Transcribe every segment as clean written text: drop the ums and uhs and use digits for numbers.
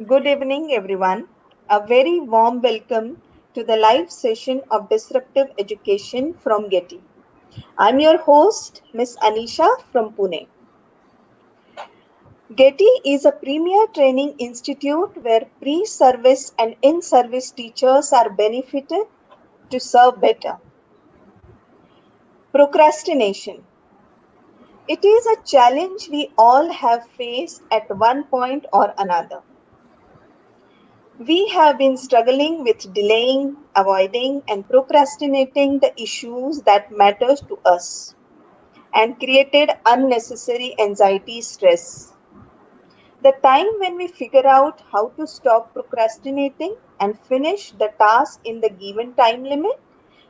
Good evening, everyone. A very warm welcome to the live session of Disruptive Education from GETI. I'm your host, Miss Anisha from Pune. GETI is a premier training institute where pre service and in service teachers are benefited to serve better. Procrastination. It is a challenge we all have faced at one point or another. We have been struggling with delaying, avoiding, and procrastinating the issues that matters to us and created unnecessary anxiety stress. The time when we figure out how to stop procrastinating and finish the task in the given time limit,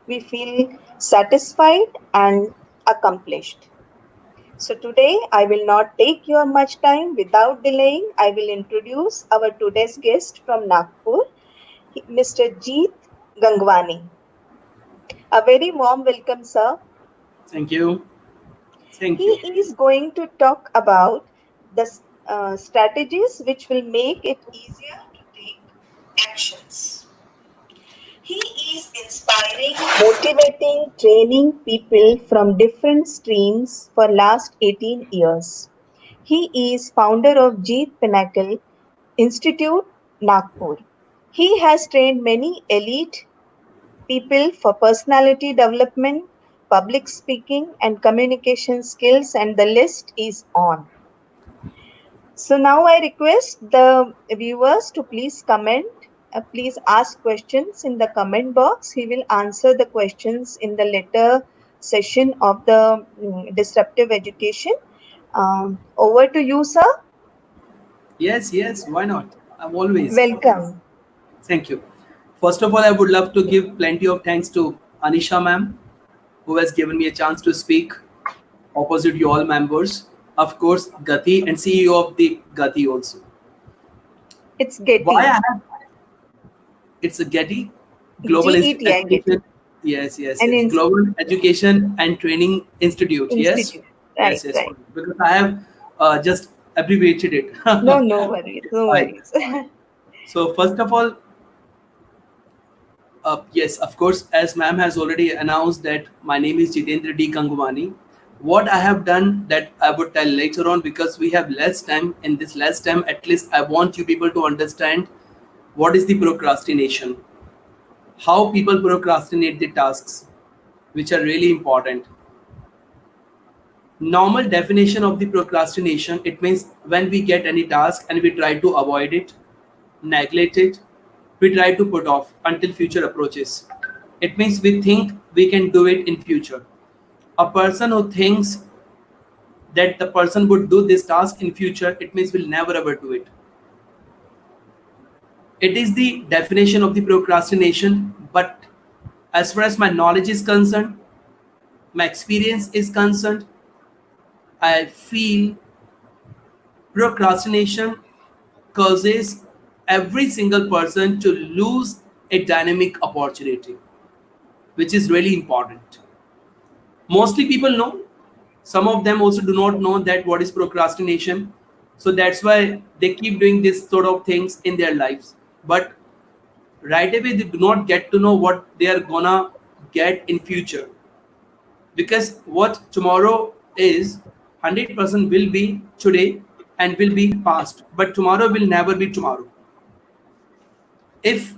we feel satisfied and accomplished. So today I will not take your much time without delaying. I will introduce our today's guest from Nagpur, Mr. Jeet Gangwani. A very warm welcome, sir. Thank you. He Thank you. is going to talk about the strategies which will make it easier to take actions. He is inspiring, motivating, training people from different streams for last 18 years. He is founder of Jeet Pinnacle Institute, Nagpur. He has trained many elite people for personality development, public speaking, and communication skills, and the list is on. So now I request the viewers to please comment, please ask questions in the comment box. He will answer the questions in the later session of the disruptive education. Over to you, sir. Yes, why not? I'm always. Welcome. Thank you. First of all, I would love to give plenty of thanks to Anisha ma'am, who has given me a chance to speak opposite you all members. Of course, Gati and CEO of the Gati also. It's Why I Getty. have it's a Getty GETI, I get it. Education. An Yes. Global Education and Training Institute. Yes, institute. Right, yes. right. Because I have just abbreviated it. No, no worries, no Fine. worries. So first of all, yes, of course, as ma'am has already announced that my name is Jitendra D. Gangwani. What I have done that I would tell later on because we have less time. In this less time, at least I want you people to understand what is the procrastination, how people procrastinate the tasks, which are really important. Normal definition of the procrastination, it means when we get any task and we try to avoid it, neglect it, we try to put off until future approaches. It means we think we can do it in future. A person who thinks that the person would do this task in future, it means will never ever do it. It is the definition of the procrastination, but as far as my knowledge is concerned, my experience is concerned, I feel procrastination causes every single person to lose a dynamic opportunity, which is really important. Mostly people know, some of them also do not know that what is procrastination. So that's why they keep doing this sort of things in their lives. But right away they do not get to know what they are gonna get in future. Because what tomorrow is 100% will be today and will be past. But tomorrow will never be tomorrow. If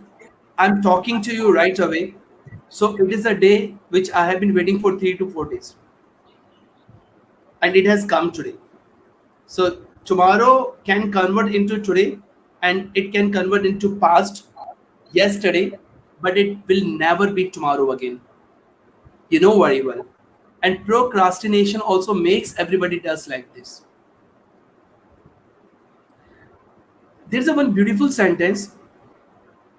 I'm talking to you right away, so it is a day which I have been waiting for 3 to 4 days, and it has come today. So tomorrow can convert into today, and it can convert into past yesterday, but it will never be tomorrow again. You know very well. And procrastination also makes everybody does like this. There's a one beautiful sentence.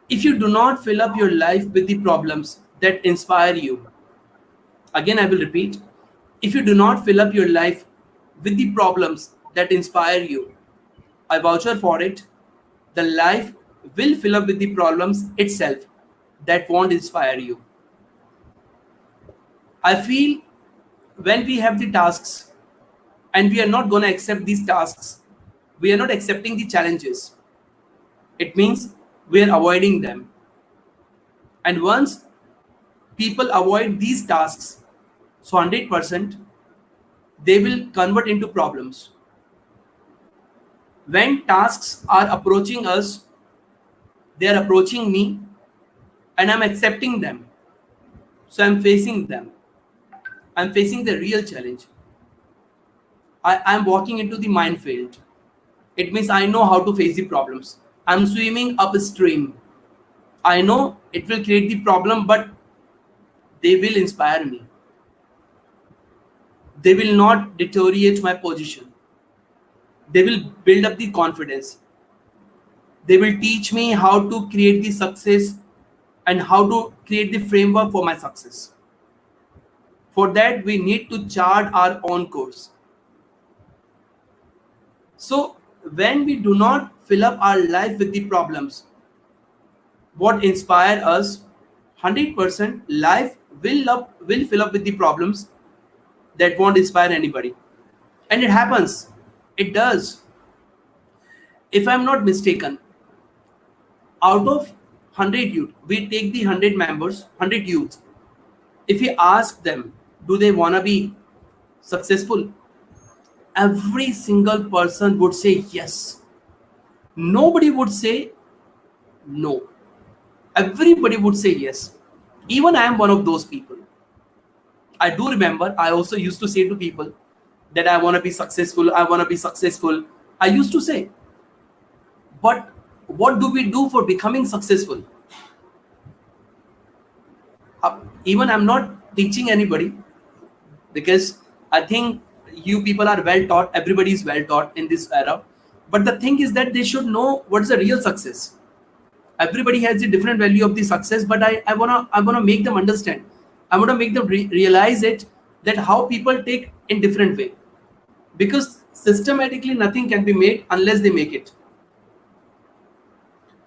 If you do not fill up your life with the problems that inspire you, again, I will repeat, if you do not fill up your life with the problems that inspire you, I voucher for it, the life will fill up with the problems itself that won't inspire you. I feel when we have the tasks and we are not going to accept these tasks, we are not accepting the challenges. It means we are avoiding them. And once people avoid these tasks, so 100% they will convert into problems. When tasks are approaching us, they are approaching me, and I'm accepting them. So I'm facing them. I'm facing the real challenge. I'm walking into the minefield. It means I know how to face the problems. I'm swimming upstream. I know it will create the problem, but they will inspire me. They will not deteriorate my position. They will build up the confidence. They will teach me how to create the success and how to create the framework for my success. For that, we need to chart our own course. So, when we do not fill up our life with the problems, what inspire us, 100% life will fill up with the problems that won't inspire anybody. And it happens. It does. If I'm not mistaken, out of 100 youth, we take the 100 members, 100 youth. If we ask them, do they want to be successful? Every single person would say yes. Nobody would say no. Everybody would say yes. Even I am one of those people. I do remember I also used to say to people that I want to be successful, I want to be successful. I used to say, but what do we do for becoming successful? Even I'm not teaching anybody, because I think you people are well taught, everybody is well taught in this era. But the thing is that they should know what's the real success. Everybody has a different value of the success, but I wanna make them understand. I wanna make them realize it, that how people take in different way, because systematically nothing can be made unless they make it.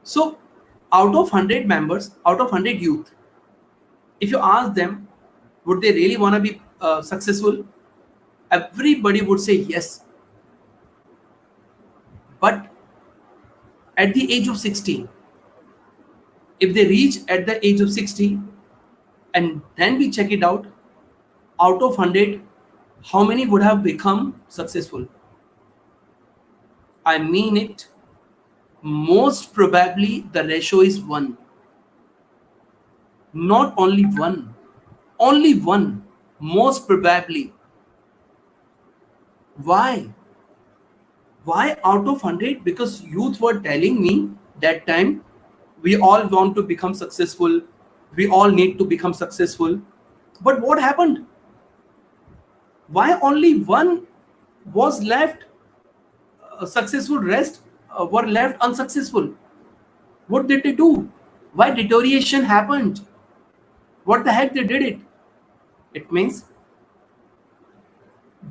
So out of 100 members, out of 100 youth, if you ask them, would they really want to be successful? Everybody would say yes. But at the age of 16, if they reach at the age of 60, and then we check it out of 100, how many would have become successful? I mean it. Most probably the ratio is 1. Not only 1. Only 1. Most probably. Why? Why out of 100? Because youth were telling me that time, we all want to become successful, we all need to become successful. But what happened? Why only 1 was left successful, rest were left unsuccessful? What did they do? Why deterioration happened? What the heck they did it? It means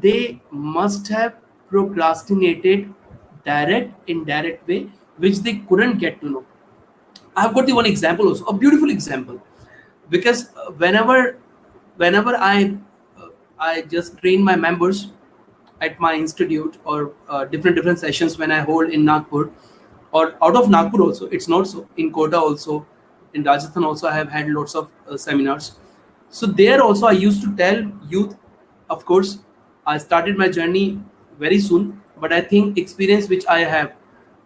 they must have procrastinated direct, indirect way, which they couldn't get to know. I've got the one example also, a beautiful example, because whenever I just train my members at my institute, or different sessions when I hold in Nagpur, or out of Nagpur also. It's not so in Kota also, in Rajasthan also. I have had lots of seminars. So there also I used to tell youth. Of course, I started my journey very soon, but I think experience which I have,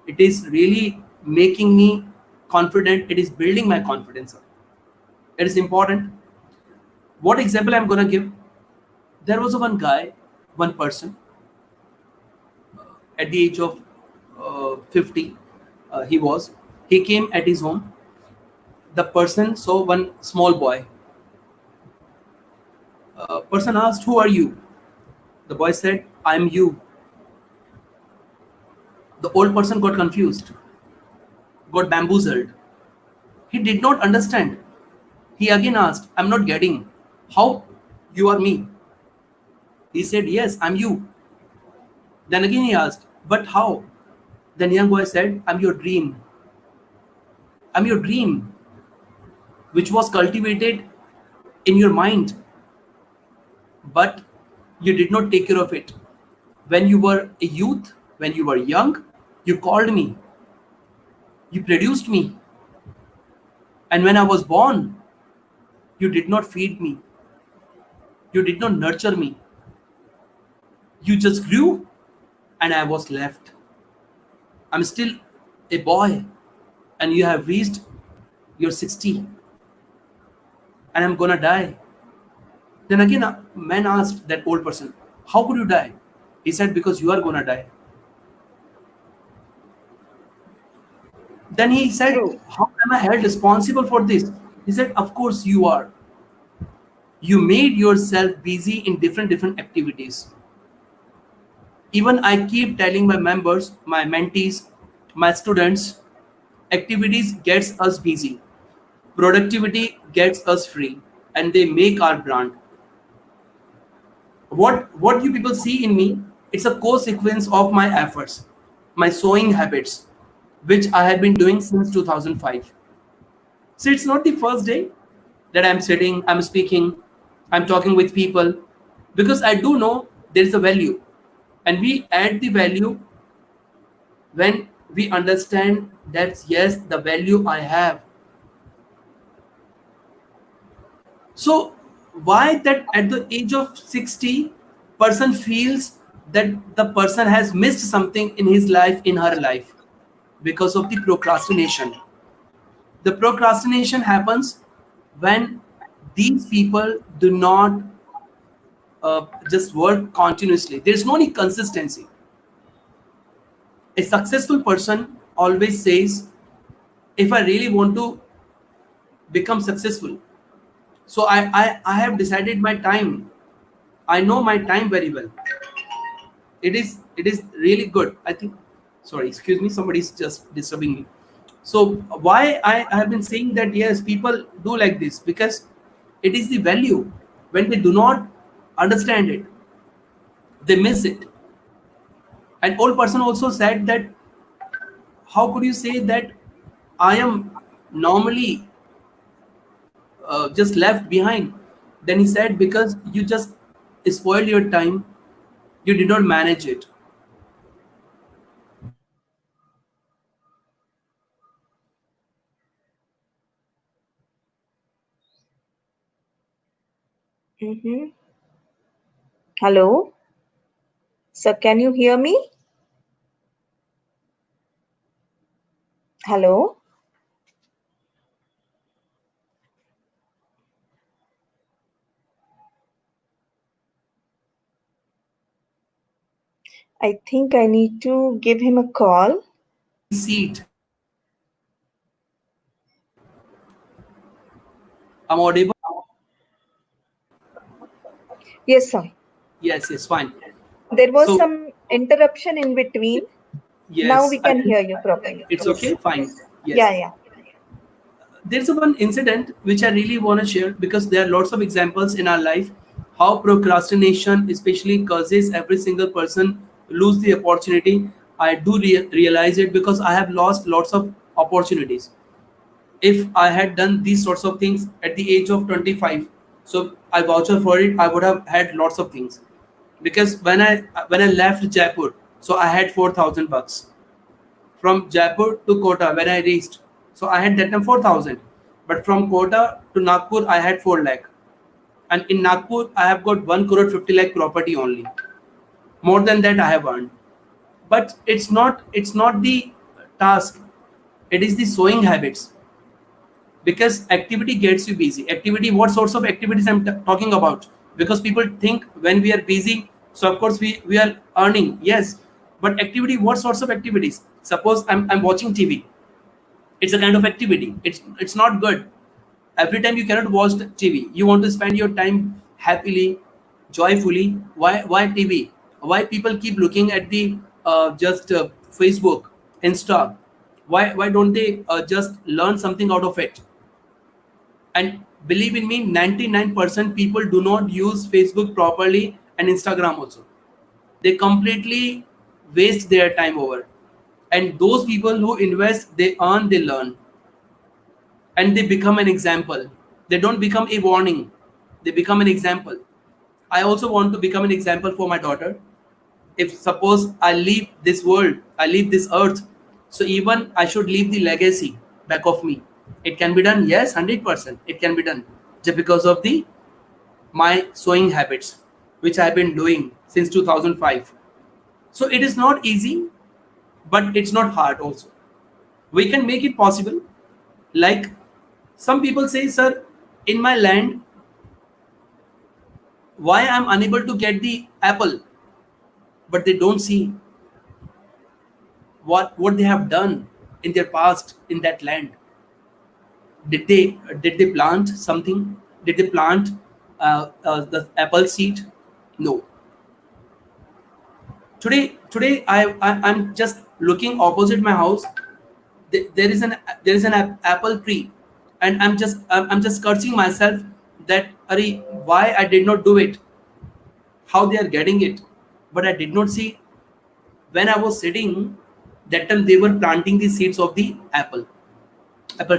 it is really making me confident. It is building my confidence up. It is important. What example I'm gonna give? There was a one guy, one person at the age of 50. He came at his home. The person saw one small boy. Person asked, who are you? The boy said, I'm you. The old person got confused, got bamboozled. He did not understand. He again asked, I'm not getting. How you are me? He said, yes, I'm you. Then again he asked, but how? Then young boy said, I'm your dream. I'm your dream, which was cultivated in your mind, but you did not take care of it. When you were a youth, when you were young, you called me. You produced me, and when I was born, you did not feed me, you did not nurture me. You just grew, and I was left. I'm still a boy, and you have reached your 60, and I'm gonna die. Then again, a man asked that old person, how could you die? He said, because you are gonna die. Then he said, True. how am I held responsible for this? He said, of course you are. You made yourself busy in different activities. Even I keep telling my members, my mentees, my students, activities gets us busy. Productivity gets us free, and they make our brand. What you people see in me, it's a co-sequence of my efforts, my sewing habits, which I have been doing since 2005. So it's not the first day that I'm sitting, I'm speaking, I'm talking with people, because I do know there is a value, and we add the value when we understand that yes, the value I have. So why that at the age of 60 person feels that the person has missed something in his life, in her life, because of the procrastination. The procrastination happens when these people do not just work continuously. There's no any consistency. A successful person always says, if I really want to become successful, so I have decided my time. I know my time very well. It is really good, I think. Sorry, excuse me, somebody's just disturbing me. So why I have been saying that yes, people do like this, because it is the value. When they do not understand it, they miss it. An old person also said that, how could you say that I am normally just left behind? Then he said, because you just spoiled your time, you did not manage it. Mm-hmm. Hello. So can you hear me? Hello. I think I need to give him a call. Seat. I'm audible. Yes, sir. Yes, yes, fine. There was So some interruption in between. Now yes, we I can think hear you properly. it's Yes. okay. Fine. Yeah, Yes. yeah. There's a one incident which I really want to share, because there are lots of examples in our life how procrastination especially causes every single person lose the opportunity. I do realize it, because I have lost lots of opportunities. If I had done these sorts of things at the age of 25, so I voucher for it, I would have had lots of things. Because when I left Jaipur, so I had 4,000 bucks from Jaipur to Kota when I reached. So I had that time 4,000. But from Kota to Nagpur, I had 4 lakh. And in Nagpur, I have got 1 crore 50 lakh property only. More than that, I have earned. But it's not the task. It is the sewing habits, because activity gets you busy. Activity, what sorts of activities I'm talking about? Because people think when we are busy, so of course we are earning. Yes, but activity, what sorts of activities? Suppose I'm watching TV. It's a kind of activity. It's not good. Every time you cannot watch the TV, you want to spend your time happily, joyfully. Why TV? Why people keep looking at the just Facebook, Insta? Why don't they just learn something out of it? And believe in me, 99% people do not use Facebook properly, and Instagram also. They completely waste their time over. And those people who invest, they earn, they learn, and they become an example. They don't become a warning, they become an example. I also want to become an example for my daughter. If suppose I leave this world, I leave this earth, So even I should leave the legacy back of me. It can be done, yes, 100%. It can be done just because of the my sewing habits, which I've been doing since 2005. So it is not easy, but it's not hard also. We can make it possible. Like some people say, sir, in my land, why I'm unable to get the apple, but they don't see what they have done in their past in that land. Did they plant something? Did they plant the apple seed? No. Today I'm just looking opposite my house. There is an apple tree, and I'm just cursing myself that Ari, why I did not do it, how they are getting it, but I did not see when I was sitting. That time they were planting the seeds of the apple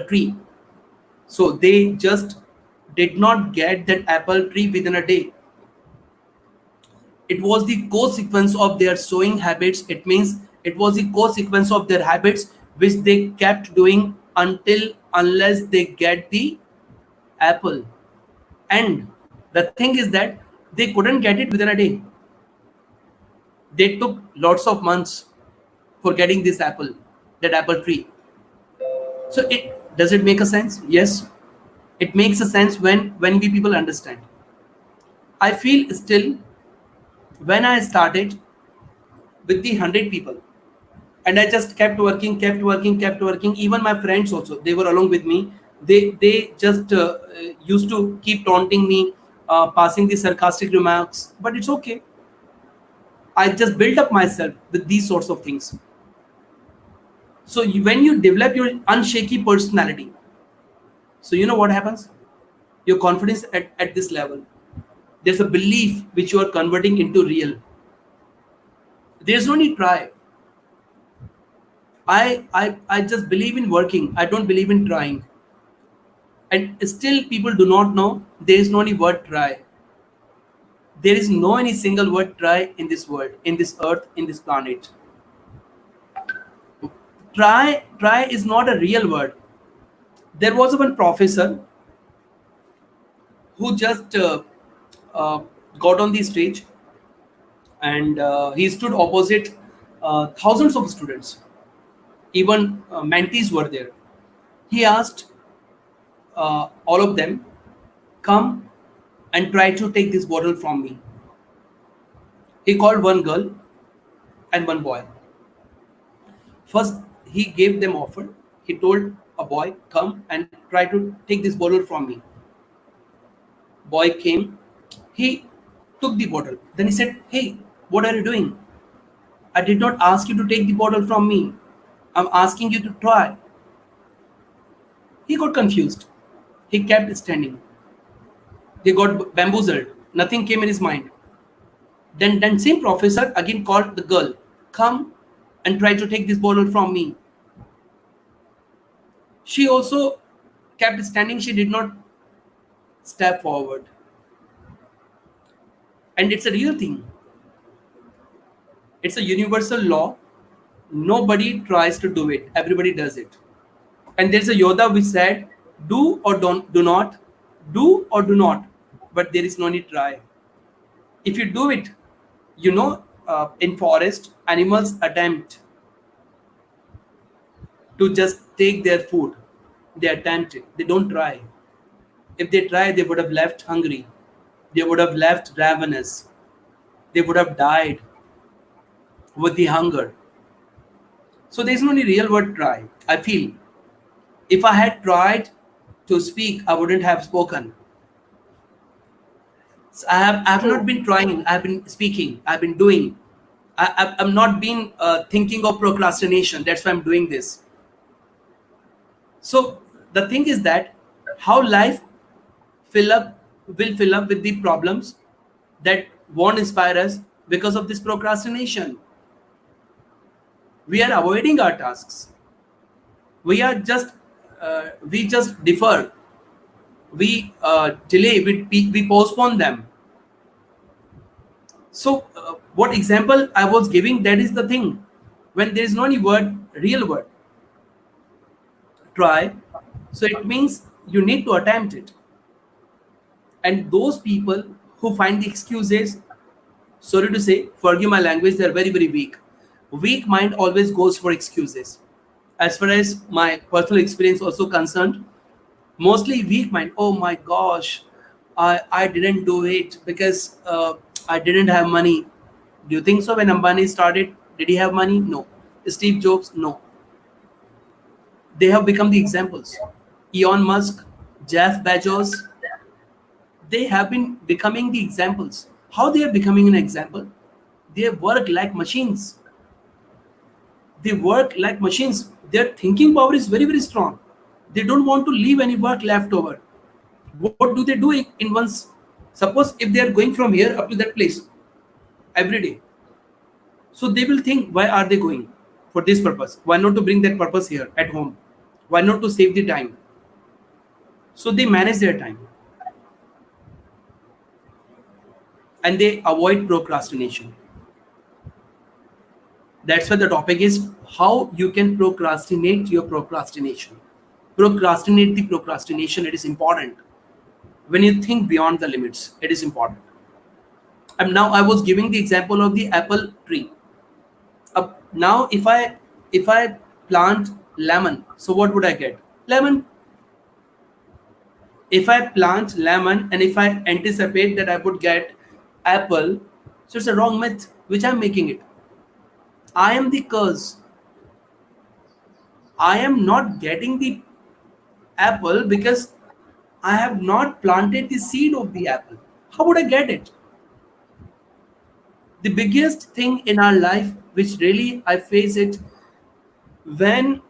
tree. So they just did not get that apple tree within a day. It was the co-sequence of their sowing habits. It means it was the co-sequence of their habits which they kept doing until unless they get the apple. And the thing is that they couldn't get it within a day. They took lots of months for getting this apple, that apple tree. So it does it make a sense? Yes, it makes a sense when we people understand. I feel still when I started with the 100 people, and I just kept working. Even my friends also, they were along with me. They just used to keep taunting me, passing the sarcastic remarks, but it's okay. I just built up myself with these sorts of things. So when you develop your unshaky personality, so you know what happens, your confidence at this level, there's a belief which you are converting into real. There's no need try. I just believe in working. I don't believe in trying. And still people do not know there is no any word try. There is no any single word try in this world, in this earth, in this planet. Try is not a real word. There was one professor who just uh, got on the stage, and he stood opposite thousands of students. Even mentees were there. He asked all of them, come and try to take this bottle from me. He called one girl and one boy. First, he gave them offer. He told a boy, come and try to take this bottle from me. Boy came. He took the bottle. Then he said, hey, what are you doing? I did not ask you to take the bottle from me. I'm asking you to try. He got confused. He kept standing. They got bamboozled. Nothing came in his mind. Then same professor again called the girl, come and try to take this bottle from me. She also kept standing. She did not step forward. And it's a real thing. It's a universal law. Nobody tries to do it. Everybody does it. And there's a Yoda which said, do or don't do not, do or do not. But there is no need try. If you do it, in forest, animals attempt to just take their food. They attempt it. They don't try. If they try, they would have left hungry. They would have left ravenous. They would have died with the hunger. So there's no any real word try. I feel if I had tried to speak, I wouldn't have spoken. So I have not True. been trying. I've been speaking. I've been doing. I'm not been thinking of procrastination. That's why I'm doing this. So the thing is that how life fill up will fill up with the problems that won't inspire us because of this procrastination. We are avoiding our tasks. We just defer. We delay. We postpone them. So what example I was giving, that is the thing. When there is no any word, real word, try. So it means you need to attempt it. And those people who find the excuses, sorry to say, forgive my language, they're very, very weak. Weak mind always goes for excuses. As far as my personal experience also concerned, mostly weak mind. Oh my gosh, I didn't do it because I didn't have money. Do you think so? When Ambani started, did he have money? No. Steve Jobs? No. They have become the examples. Elon Musk, Jeff Bezos, they have been becoming the examples. How they are becoming an example? They work like machines. They work like machines. Their thinking power is very, very strong. They don't want to leave any work left over. What do they do in once? Suppose if they are going from here up to that place every day, so they will think, why are they going for this purpose? Why not to bring that purpose here at home? Why not to save the time? So they manage their time and they avoid procrastination. That's why the topic is how you can procrastinate your procrastination. Procrastinate the procrastination. It is important. When you think beyond the limits, it is important. And now I was giving the example of the apple tree. Now if I plant lemon, so what would I get? Lemon. If I plant lemon and if I anticipate that I would get apple, so it's a wrong myth which I'm making it. I am the curse. I am not getting the apple because I have not planted the seed of the apple. How would I get it? The biggest thing in our life, which really I face it, when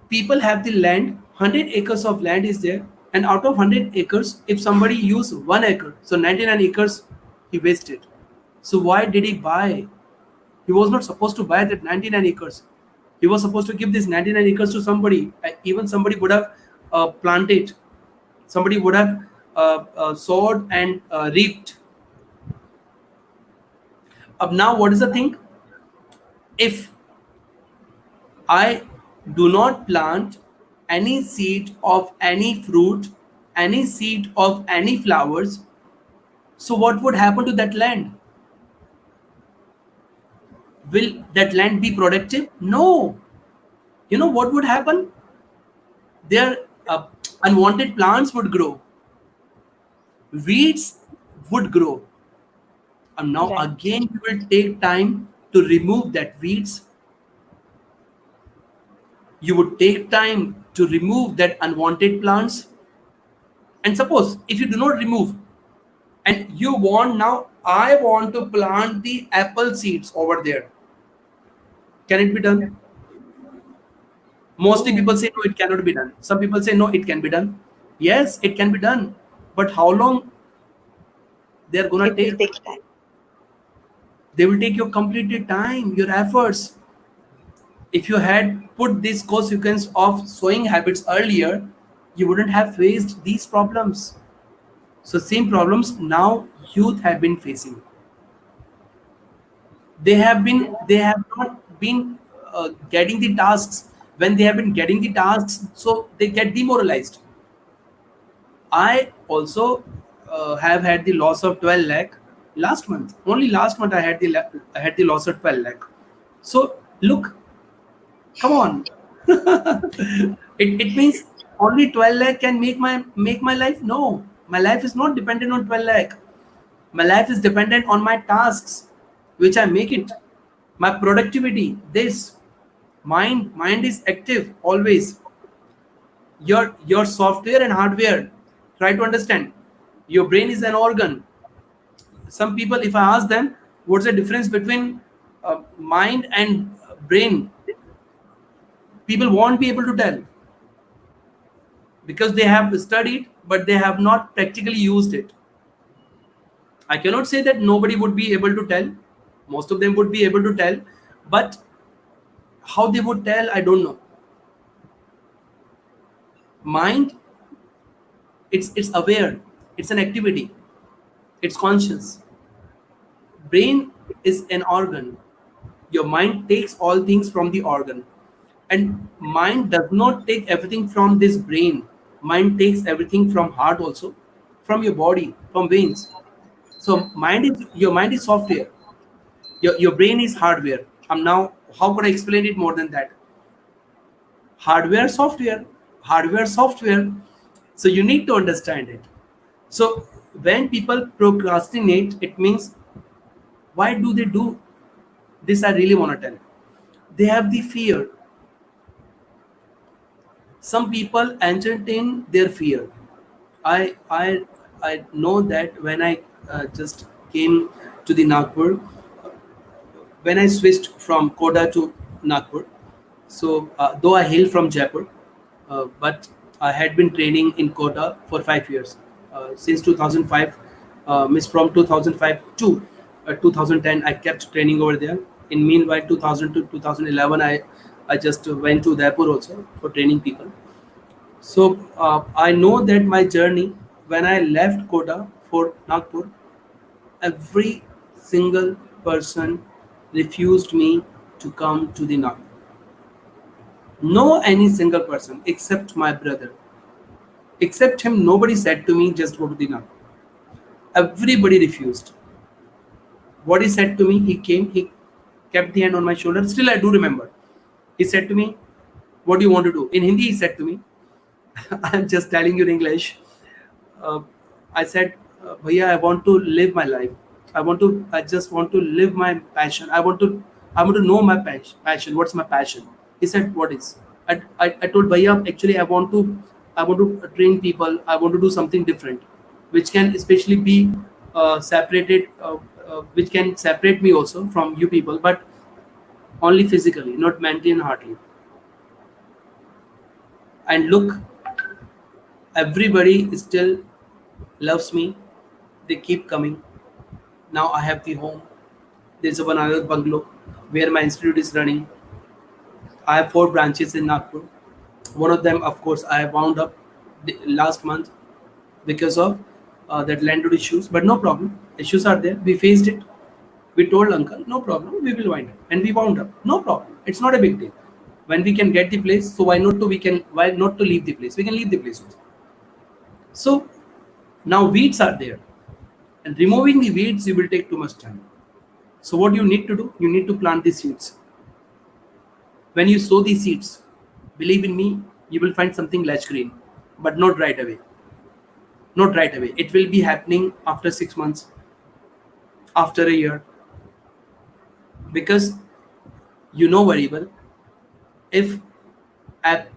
people have the land, 100 acres of land is there, and out of 100 acres, if somebody use 1 acre, so 99 acres, he wasted. So why did he buy? He was not supposed to buy that 99 acres. He was supposed to give this 99 acres to somebody. Even somebody would have planted. Somebody would have sowed and reaped. Now, what is the thing? If I do not plant any seed of any fruit, any seed of any flowers, so what would happen to that land? Will that land be productive? No. You know what would happen? There unwanted plants would grow, weeds would grow, and now Right. again you will take time to remove that weeds. You would take time to remove that unwanted plants. And suppose if you do not remove, and you want, now I want to plant the apple seeds over there, can it be done? Mostly No, people say no, it cannot be done. Some people say no, it can be done. Yes, it can be done, but how long they are gonna it will take? take time. They will take your completed time, your efforts. If you had put this consequence of sowing habits earlier, you wouldn't have faced these problems. So same problems now youth have been facing. They have not been getting the tasks. When they have been getting the tasks, so they get demoralized. I also have had the loss of 12 lakh last month. Only last month I had the loss of 12 lakh. So look, come on. It means only 12 lakh can make my life. No, my life is not dependent on 12 lakh. My life is dependent on my tasks, which I make it. My productivity, this mind is active always. Your software and hardware. Try to understand. Your brain is an organ. Some people, if I ask them what's the difference between mind and brain, people won't be able to tell because they have studied but they have not practically used it. I cannot say that nobody would be able to tell. Most of them would be able to tell, but how they would tell, I don't know. Mind, it's aware, it's an activity, it's conscious. Brain is an organ. Your mind takes all things from the organ, and mind does not take everything from this brain. Mind takes everything from heart also, from your body, from veins. So mind is, your mind is software, your brain is hardware. Now, how could I explain it more than that? Hardware, software, hardware, software. So you need to understand it. So when people procrastinate, it means, why do they do this? I really want to tell. They have the fear. Some people entertain their fear. I know that when I just came to the Nagpur, when I switched from Koda to Nagpur. So though I hail from Jaipur, but I had been training in Koda for 5 years, since 2005. Miss from 2005 to 2010, I kept training over there. In meanwhile, 2000 to 2011, I just went to Jaipur also for training people. So I know that my journey, when I left Kota for Nagpur, every single person refused me to come to the Nagpur. No, any single person except my brother. Except him, nobody said to me, just go to the Nagpur. Everybody refused. What he said to me, he came, he kept the hand on my shoulder. Still, I do remember. He said to me, what do you want to do? In Hindi, he said to me, I'm just telling you in English. uh, I said, Bhaiya, I want to live my life. I just want to live my passion. I want to know my passion. What's my passion? He said, what is? I told Bhaiya, actually, I want to train people. I want to do something different, which can especially be separated, which can separate me also from you people, but only physically, not mentally and heartily. And look, everybody still loves me. They keep coming. Now I have the home. There's one other bungalow where my institute is running. I have 4 branches in Nagpur. One of them, of course, I wound up last month because of that landlord issues. But no problem. Issues are there. We faced it. We told uncle, no problem. We will wind up, and we wound up. No problem. It's not a big deal. When we can get the place, so why not to leave the place? We can leave the place also. So now weeds are there, and removing the weeds you will take too much time. So what you need to do? You need to plant the seeds. When you sow these seeds, believe in me, you will find something lush green, but not right away. Not right away. It will be happening after 6 months, after a year, because you know very well, if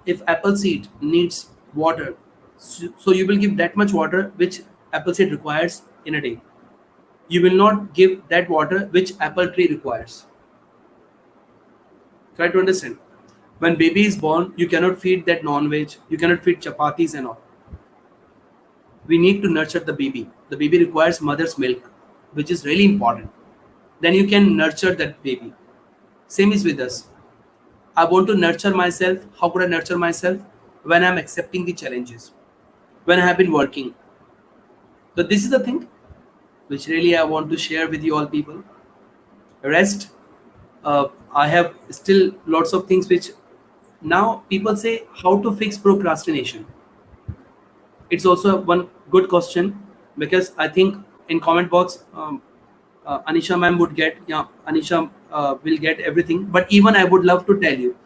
if apple seed needs water, so you will give that much water which apple seed requires in a day. You will not give that water which apple tree requires. Try to understand. When baby is born, you cannot feed that non-veg, you cannot feed chapatis and all. We need to nurture the baby. The baby requires mother's milk, which is really important. Then you can nurture that baby. Same is with us. I want to nurture myself. How could I nurture myself? When I'm accepting the challenges, when I have been working. So this is the thing which really I want to share with you all people. Rest, I have still lots of things which, now people say how to fix procrastination. It's also one good question, because I think in comment box, Anisha ma'am would get, yeah, Anisha will get everything. But even I would love to tell you,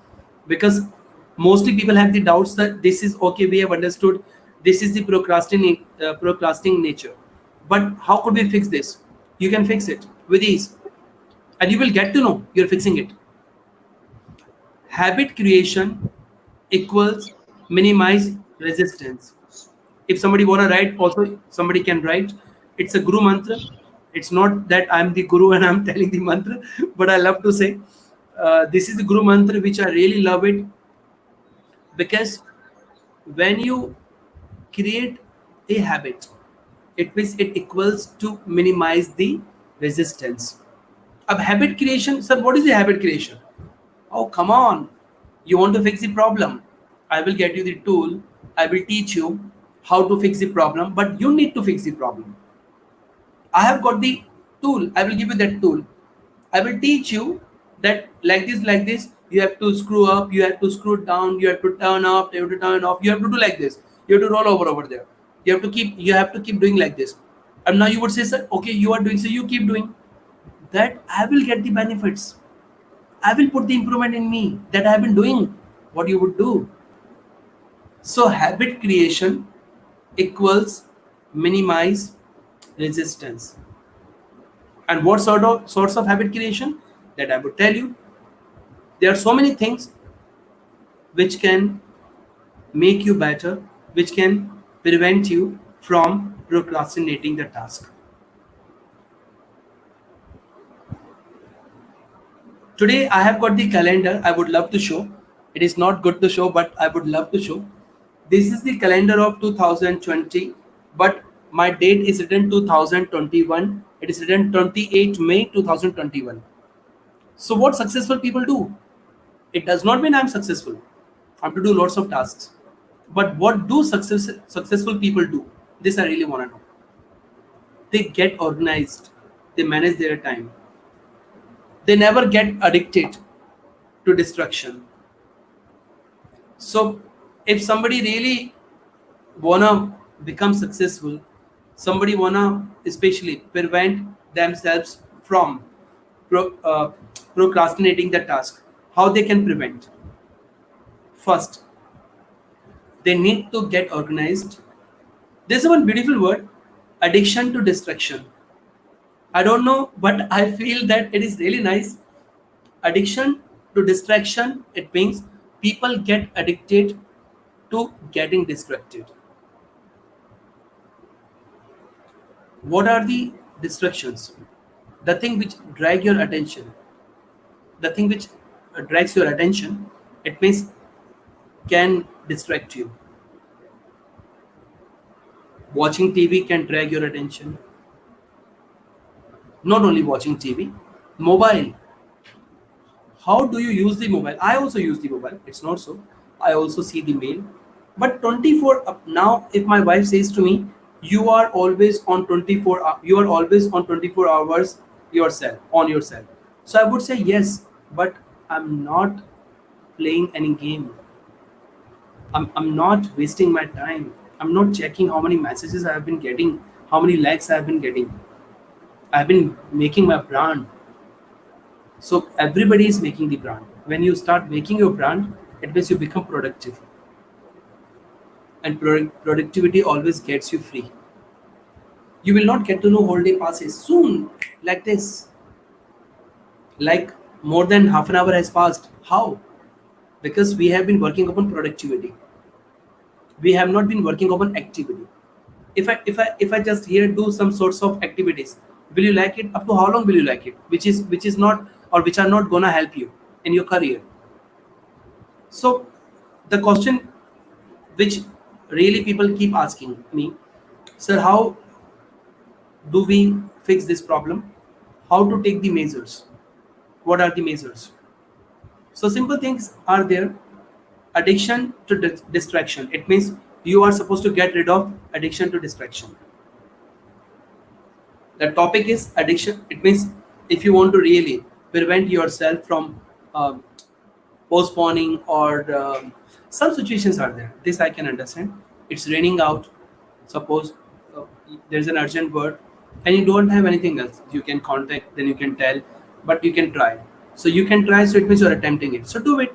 because mostly people have the doubts that this is okay. We have understood this is the procrastinating nature, but how could we fix this? You can fix it with ease, and you will get to know you're fixing it. Habit creation equals minimize resistance. If somebody want to write, also somebody can write. It's a guru mantra. It's not that I'm the guru and I'm telling the mantra, but I love to say, this is the guru mantra which I really love it, because when you create a habit, it means it equals to minimize the resistance. A habit creation, sir, what is the habit creation? Oh, come on. You want to fix the problem? I will get you the tool. I will teach you how to fix the problem, but you need to fix the problem. I have got the tool. I will give you that tool. I will teach you that like this you have to screw up, you have to screw down, you have to turn up, you have to turn off, you have to do like this, you have to roll over there, you have to keep doing like this. And now you would say, sir, okay, you are doing, so you keep doing that, I will get the benefits, I will put the improvement in me, that I have been doing what you would do. So habit creation equals minimize resistance. And what sorts of habit creation, that I would tell you, there are so many things which can make you better, which can prevent you from procrastinating the task. Today I have got the calendar, I would love to show. It is not good to show, but I would love to show. This is the calendar of 2020, but my date is written 2021. It is written 28 May 2021. So what successful people do? It does not mean I'm successful. I have to do lots of tasks. But what do successful people do? This I really want to know. They get organized. They manage their time. They never get addicted to distraction. So if somebody really wanna become successful, somebody wanna especially prevent themselves from pro, uh, procrastinating the task, how they can prevent? First, they need to get organized. There's one beautiful word, addiction to distraction. I don't know, but I feel that it is really nice. Addiction to distraction, it means people get addicted to getting distracted. What are the distractions? The thing which drag your attention, the thing which drags your attention, it means can distract you. Watching TV can drag your attention. Not only watching TV, mobile. How do you use the mobile? I also use the mobile. It's not so. I also see the mail. But 24 now, if my wife says to me, "You are always on 24. You are always on 24 hours yourself on yourself." So I would say yes, but I'm not playing any game. I'm not wasting my time. I'm not checking how many messages I have been getting, how many likes I have been getting. I've been making my brand. So everybody is making the brand. When you start making your brand, it means you become productive. And productivity always gets you free. You will not get to know whole day passes soon like this. Like more than half an hour has passed. How? Because we have been working upon productivity. We have not been working upon activity. If I just here do some sorts of activities, will you like it? Up to how long will you like it? Which is not, or which are not gonna help you in your career. So the question which really people keep asking me, sir, how do we fix this problem? How to take the measures? What are the measures? So simple things are there. Addiction to distraction. It means you are supposed to get rid of addiction to distraction. The topic is addiction. It means if you want to really prevent yourself from um, postponing, or some situations are there. This I can understand. It's raining out. Suppose there's an urgent word and you don't have anything else. You can contact, then you can tell, but you can try. So you can try. So it means you're attempting it. So do it.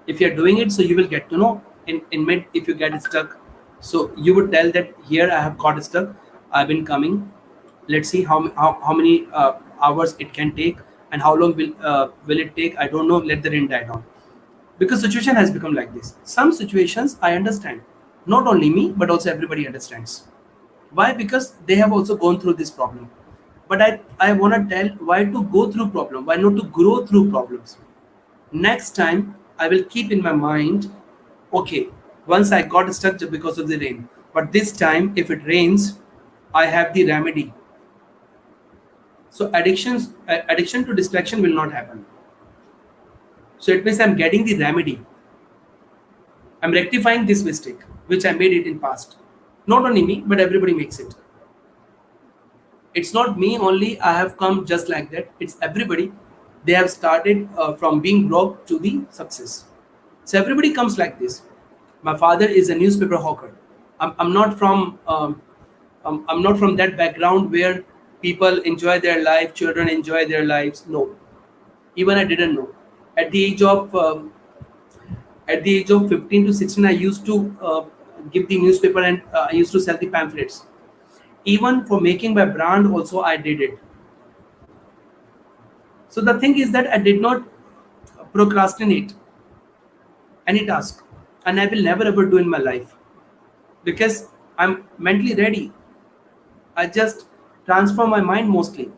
If you're doing it, so you will get to know in mid if you get stuck. So you would tell that here I have got stuck. I've been coming. Let's see how many hours it can take, and how long will it take. I don't know. Let the rain die down, because situation has become like this. Some situations I understand, not only me but also everybody understands. Why? Because they have also gone through this problem. But I want to tell, why to go through problem, why not to grow through problems. Next time I will keep in my mind, okay, once I got stuck just because of the rain, but this time if it rains, I have the remedy. So addiction to distraction will not happen. So it means I'm getting the remedy. I'm rectifying this mistake which I made it in past. Not only me, but everybody makes it. It's not me only, I have come just like that. It's everybody. They have started from being broke to the success. So everybody comes like this. My father is a newspaper hawker. I'm not from I'm not from that background where people enjoy their life, children enjoy their lives. No, even I didn't know. At the age of 15 to 16, I used to give the newspaper, and I used to sell the pamphlets. Even for making my brand, also I did it. So the thing is that I did not procrastinate any task, and I will never ever do in my life because I'm mentally ready. I just transform my mind mostly.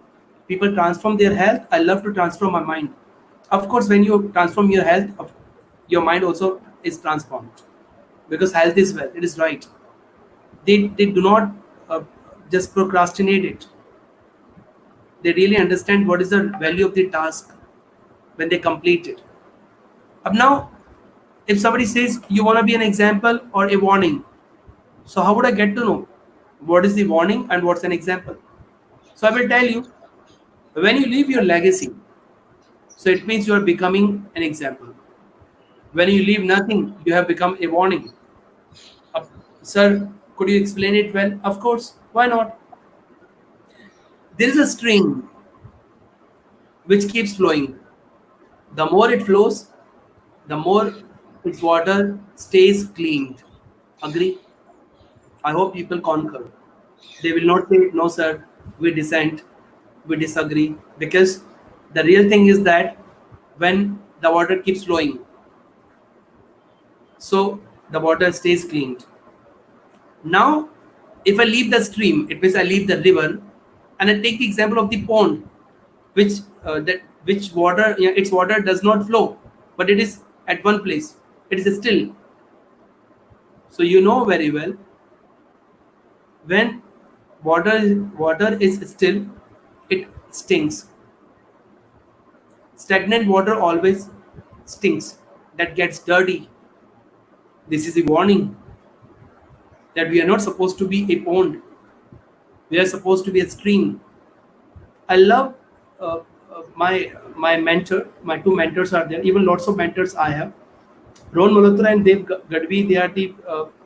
People transform their health. I love to transform my mind. Of course, when you transform your health, your mind also is transformed because health is wealth. It is right. They do not uh, just procrastinate it. They really understand what is the value of the task when they complete it. Now, if somebody says you want to be an example or a warning, so how would I get to know what is the warning and what's an example? So I will tell you, when you leave your legacy, so it means you are becoming an example. When you leave nothing, you have become a warning. Uh, Sir, could you explain it well? Of course, why not? There is a stream which keeps flowing. The more it flows, the more its water stays cleaned. Agree? I hope people concur. They will not say, no, sir, we dissent, we disagree. Because the real thing is that when the water keeps flowing, so the water stays cleaned. Now, if I leave the stream, it means I leave the river, and I take the example of the pond, which which water, its water does not flow, but it is at one place. It is still. So you know very well, when water is still, it stinks. Stagnant water always stinks. That gets dirty. This is a warning that we are not supposed to be a pond. We are supposed to be a stream. I love my mentor. My two mentors are there. Even lots of mentors I have. Ron Malhotra and Dev Gadvi. They are the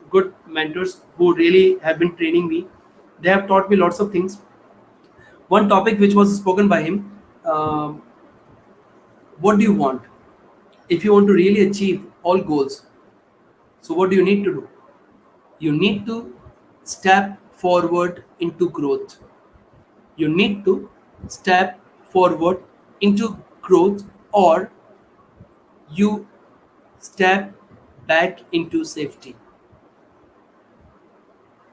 good mentors who really have been training me. They have taught me lots of things. One topic which was spoken by him. um what do you want? If you want to really achieve all goals, so what do you need to do? You need to step forward into growth. You need to step forward into growth, or you step back into safety.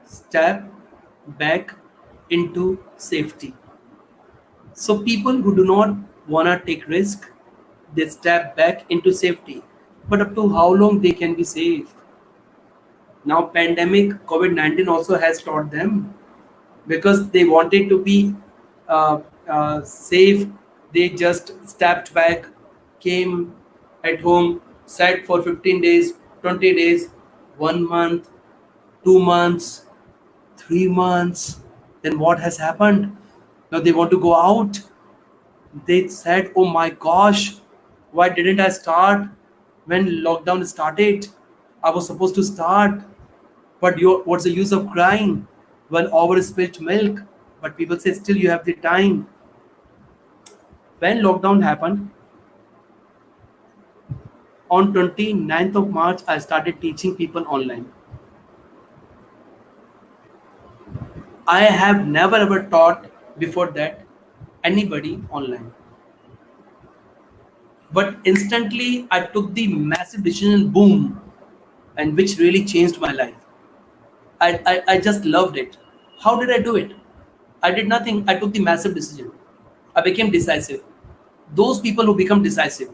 Step back into safety. So people who do not want to take risk, they step back into safety. But up to how long they can be safe? Now pandemic COVID-19 also has taught them, because they wanted to be uh, safe. They just stepped back, came at home, sat for 15 days, 20 days, 1 month, 2 months, 3 months. Then what has happened? Now they want to go out. They said, oh my gosh, why didn't I start when lockdown started? I was supposed to start. But what's the use of crying when over spilt milk? But people say still you have the time. When lockdown happened, on 29th of March, I started teaching people online. I have never ever taught before that anybody online. But instantly I took the massive decision, boom, and which really changed my life. I just loved it. How did I do it? I did nothing. I took the massive decision. I became decisive. Those people who become decisive,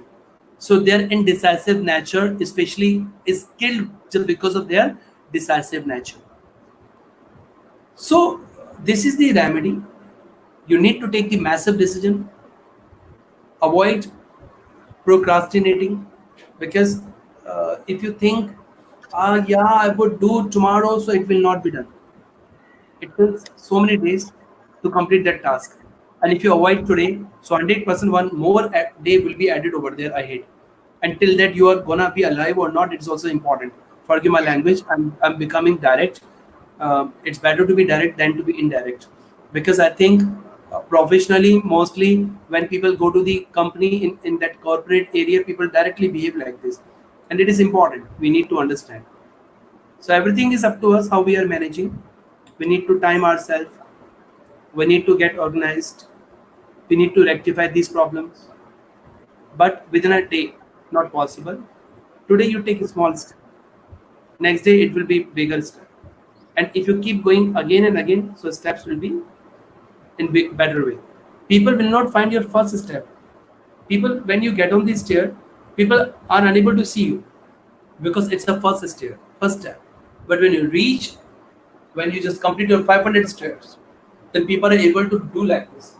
so their indecisive nature especially is killed just because of their decisive nature. So this is the remedy. You need to take the massive decision. Avoid procrastinating, because if you think, yeah, I would do tomorrow, so it will not be done. It takes so many days to complete that task. And if you avoid today, so 100% one more day will be added over there ahead. Until that you are gonna be alive or not, it's also important. Forgive my language, I'm becoming direct. It's better to be direct than to be indirect, because I think professionally, mostly when people go to the company in that corporate area, people directly behave like this, and it is important, we need to understand. So everything is up to us how we are managing. We need to time ourselves, we need to get organized, we need to rectify these problems, but within a day, not possible. Today you take a small step, next day it will be bigger step, and if you keep going again and again, so steps will be in better way. People will not find your first step. People, when you get on the stair, people are unable to see you because it's the first stair, first step. But when you reach, when you just complete your 500 stairs, then people are able to do like this.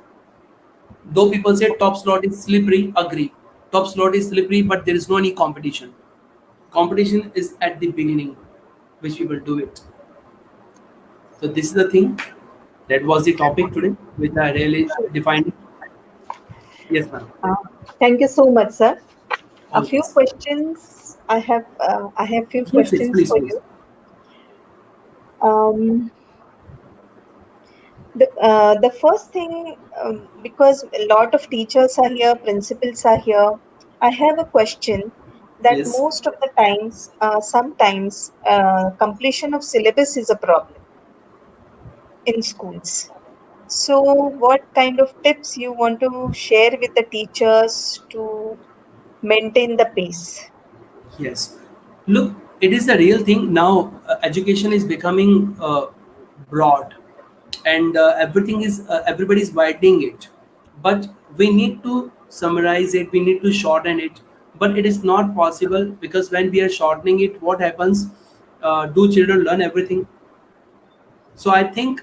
Though people say top slot is slippery, agree. Top slot is slippery, but there is no any competition. Competition is at the beginning, which we will do it. So this is the thing. That was the topic today, which I really defined. Yes, ma'am. Uh, Thank you so much, sir. A few Always. questions I have few Yes, yes, questions please, for please. you. Um, the first thing, because a lot of teachers are here, principals are here, I have a question that Yes. most of the times, sometimes, completion of syllabus is a problem in schools. So, what kind of tips you want to share with the teachers to maintain the pace? Yes. Look, it is a real thing now. Education is becoming broad, and everything is everybody is widening it. But we need to summarize it. We need to shorten it. But it is not possible, because when we are shortening it, what happens? Do children learn everything? So I think,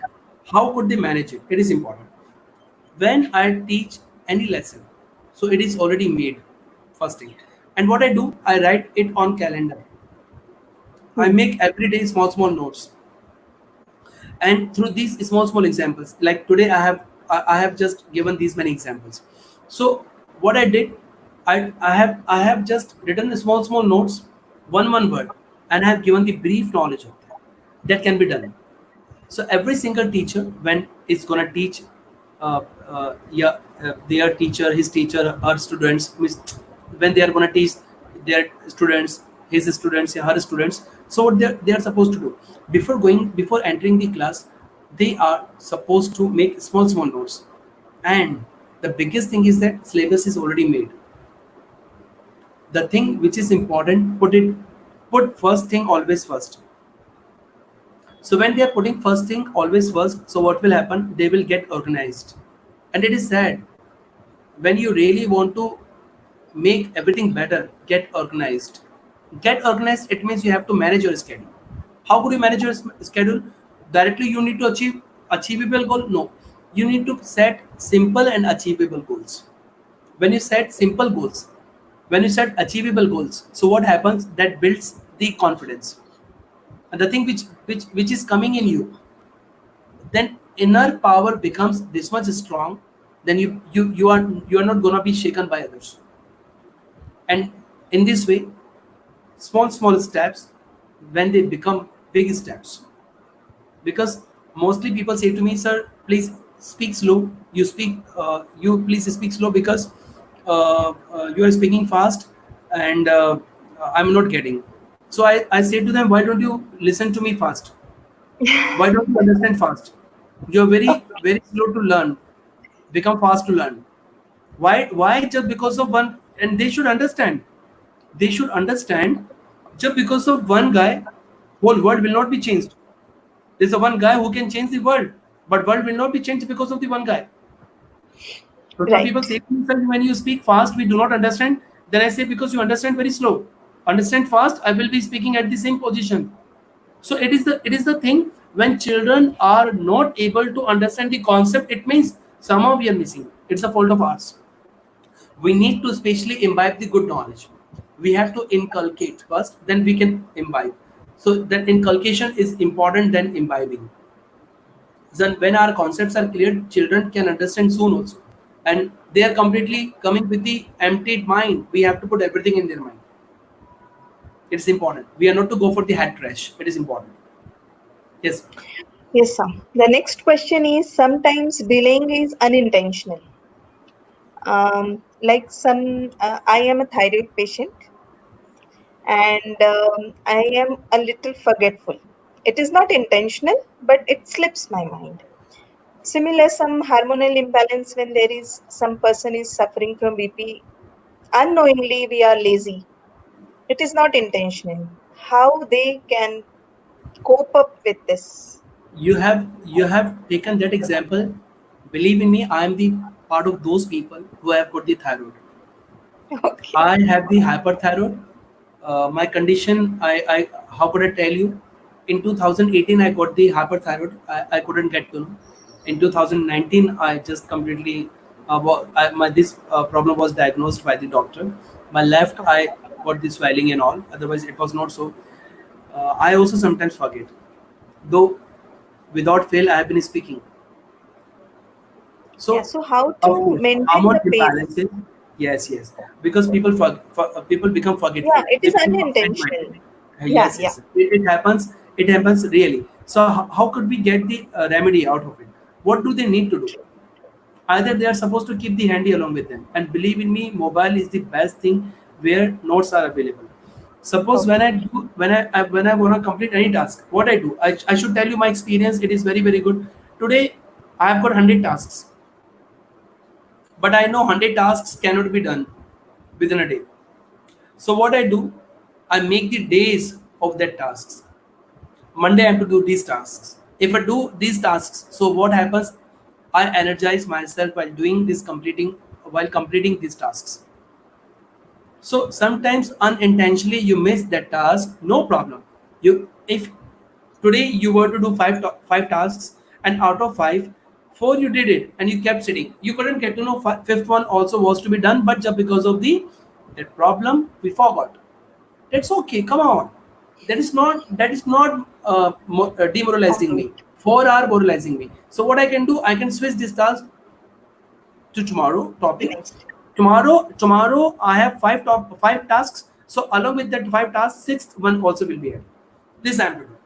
how could they manage it? It is important. When I teach any lesson, so it is already made, first thing. And what I do, I write it on calendar. I Hmm. make every day small small notes, and through these small small examples, like today I have just given these many examples. So what I did, I have just written the small small notes, one word, and I have given the brief knowledge of that. That can be done. So every single teacher, when is gonna teach, their teacher, his teacher, her students, when they are gonna teach their students, his students, her students. So what they are supposed to do, before entering the class, they are supposed to make small small notes. And the biggest thing is that syllabus is already made. The thing which is important, put first thing always first. So when they are putting first thing always first, so what will happen? They will get organized. And it is sad, when you really want to make everything better, get organized. Get organized, it means you have to manage your schedule. How could you manage your schedule? Directly you need to achieve achievable goal? No. You need to set simple and achievable goals. When you set simple goals, when you set achievable goals, so what happens? That builds the confidence. And the thing which is coming in you, then inner power becomes this much strong, then you are not gonna be shaken by others. And in this way, small steps, when they become big steps. Because mostly people say to me, sir, please speak slow, you please speak slow, because you are speaking fast, and I'm not getting. So I say to them, why don't you listen to me fast? Why don't you understand fast? You're very slow to learn. Become fast to learn. Why just because of one? And they should understand. They should understand. Just because of one guy, whole world will not be changed. There's a one guy who can change the world, but world will not be changed because of the one guy. So some Right, people say to me, "Sir, when you speak fast, we do not understand." Then I say, because you understand very slow. Understand fast, I will be speaking at the same position. So it is the thing, when children are not able to understand the concept, it means somehow we are missing. It's a fault of ours. We need to specially imbibe the good knowledge. We have to inculcate first, then we can imbibe. So that inculcation is important than imbibing. Then when our concepts are clear, children can understand soon also, and they are completely coming with the emptied mind. We have to put everything in their mind. It's important. We are not to go for the head trash. It is important. Yes. Yes, sir. The next question is sometimes delaying is unintentional. Like I am a thyroid patient and I am a little forgetful. It is not intentional, but it slips my mind. Similar, some hormonal imbalance when there is some person is suffering from BP. Unknowingly, we are lazy. It is not intentional. How they can cope up with this? You have taken that example. Believe in me, I am the part of those people who have got the thyroid. Okay. I have the hyperthyroid. My condition, I how could I tell you? In 2018, I got the hyperthyroid. I couldn't get to know. In 2019, I just completely my this problem was diagnosed by the doctor. My left eye got the swelling and all. Otherwise, it was not so. I also sometimes forget, though without fail, I have been speaking. Yeah, So, so how of to course, maintain hormone the pace? imbalances. Yes, yes. Because people become Yeah, forgetful. it They is become absent-minded. unintentional. Yeah, Yes, yeah, yes. It happens. It happens really. So, how could we get the remedy out of it? What do they need to do? Either they are supposed to keep the handy along with them, and believe in me, mobile is the best thing where notes are available. Suppose when okay, I do when I want to complete any task, what I do, I should tell you my experience. It is very very good. Today I have got 100 tasks, but I know 100 tasks cannot be done within a day. So what I do, I make the days of that tasks. Monday I have to do these tasks. If I do these tasks, so what happens? I energize myself while completing these tasks. So sometimes unintentionally you miss that task, no problem. You if today you were to do five tasks, and out of five, four you did it and you kept sitting. You couldn't get to know fifth one also was to be done, but just because of the that problem we forgot. That's okay. Come on. That is not demoralizing okay. me. 4 hour moralizing me. So what I can do, I can switch this task to tomorrow The topic. next. Tomorrow I have five tasks. So along with that five tasks, sixth one also will be here. This I'm to do.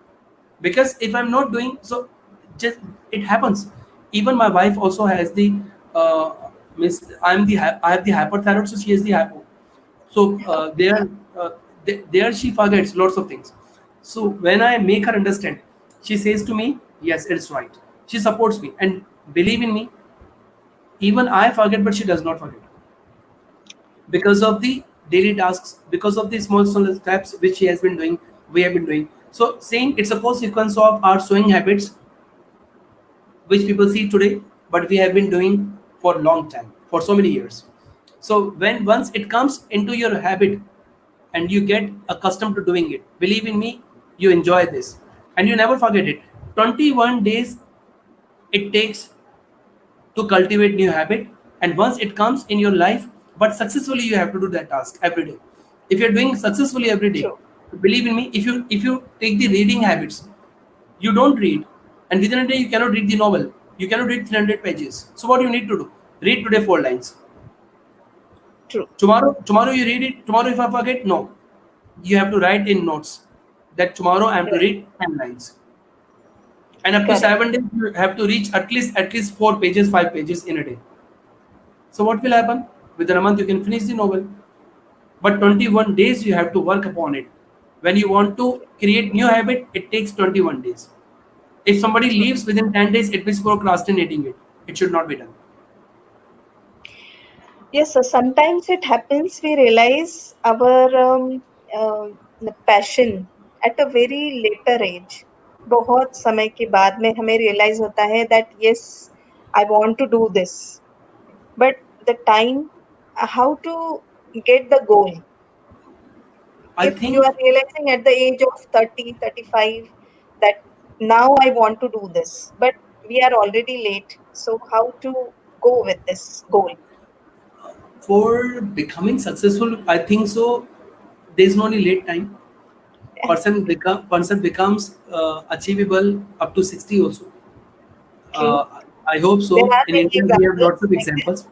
Because if I'm not doing so, just it happens. Even my wife also has the uh, I have the hyperthyroid, so she has the hypo. So uh, there she forgets lots of things. So when I make her understand, she says to me, "Yes, it's right." She supports me, and believe in me, even I forget, but she does not forget because of the daily tasks, because of the small small steps which she has been doing. We have been doing. So saying it's a consequence of our sewing habits, which people see today, but we have been doing for a long time, for so many years. So when once it comes into your habit and you get accustomed to doing it, believe in me, you enjoy this and you never forget it. 21 days it takes to cultivate new habit, and once it comes in your life, but successfully you have to do that task every day. If you're doing successfully every day, True, believe in me, if you take the reading habits, you don't read, and within a day you cannot read the novel, you cannot read 300 pages. So what you need to do, read today 4 lines. true. Tomorrow you read it. Tomorrow if I forget, no, you have to write in notes that tomorrow I am to Right. read 10 lines, and up to Correct. 7 days you have to reach at least 4 pages, 5 pages in a day. So what will happen? Within a month you can finish the novel, but 21 days you have to work upon it. When you want to create new habit, it takes 21 days. If somebody True. leaves within 10 days, it means procrastinating it. It should not be done. Yes, so sometimes it happens we realize our passion at a very later age. बहुत समय के बाद में हमें realize होता है that yes, I want to do this. But the time, how to get the goal? I If you think are realizing at the age of 30, 35 that now I want to do this, but we are already late. So how to go with this goal? for becoming successful, I think so. There's no any late time. Person becomes achievable up to 60 also. True. I hope There so. are In many India, we have lots examples of like this. examples.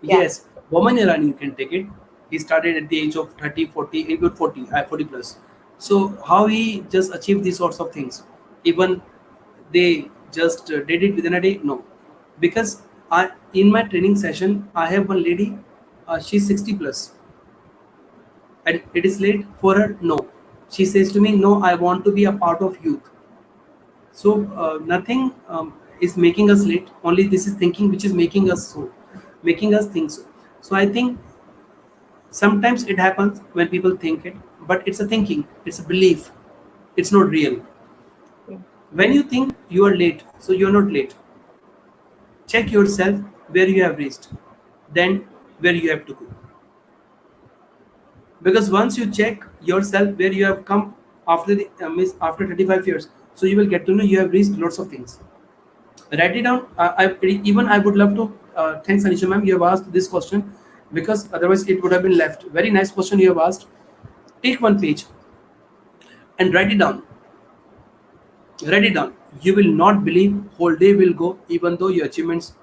Yeah. Yes, Boman Irani, you can take it. He started at the age of 30, 40, even 40, 40 plus. So how he just achieved these sorts of things? Even they just did it within a day? No. Because in my training session, I have one lady, she's 60 plus, and it is late for her? No. She says to me, no, I want to be a part of youth. So nothing is making us late. Only this is thinking which is making us so, making us think so. So I think sometimes it happens when people think it, but it's a thinking, it's a belief, it's not real. Mm. When you think you are late, so you are not late. Check yourself where you have reached, then where you have to go. Because once you check yourself where you have come after the after 35 years, so you will get to know you have reached lots of things. Write it down. Even I would love to thanks Anisha ma'am. You have asked this question because otherwise it would have been left. Very nice question you have asked. Take one page and write it down. Write it down. You will not believe whole day will go even though your achievements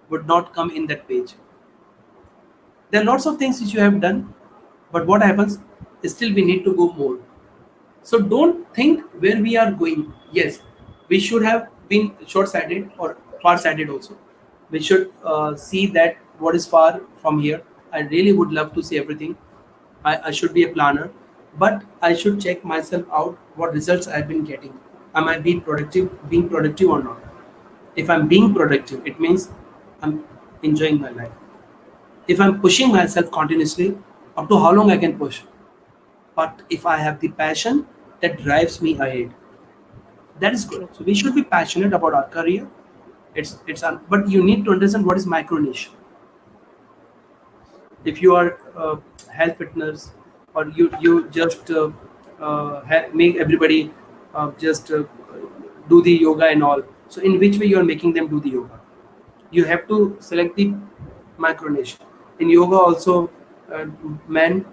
would not come in that page. There are lots of things which you have done, but what happens? Still we need to go more. So don't think where we are going. Yes, we should have been short-sighted or far-sighted also. We should see that what is far from here. I really would love to see everything. I should be a planner, but I should check myself out what results I've been getting. Am I being productive or not? If I'm being productive, it means I'm enjoying my life. If I'm pushing myself continuously, up to how long I can push? But if I have the passion that drives me ahead, that is good. True. So we should be passionate about our career. But you need to understand what is micro niche. If you are health fitness, or you just make everybody just do the yoga and all. So in which way you are making them do the yoga? You have to select the micro niche. In yoga also, uh, men,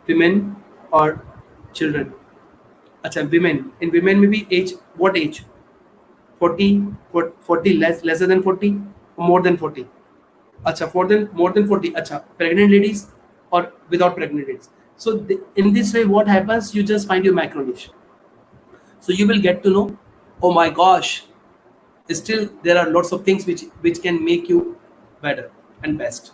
women, or children. Acha, women. In women maybe age, what age? 40, 40 lesser than 40 or more than 40? Acha, more than 40. Acha, pregnant ladies or without pregnant ladies. So in this way, what happens? You just find your macro niche. So you will get to know, oh my gosh, still there are lots of things which can make you better and best.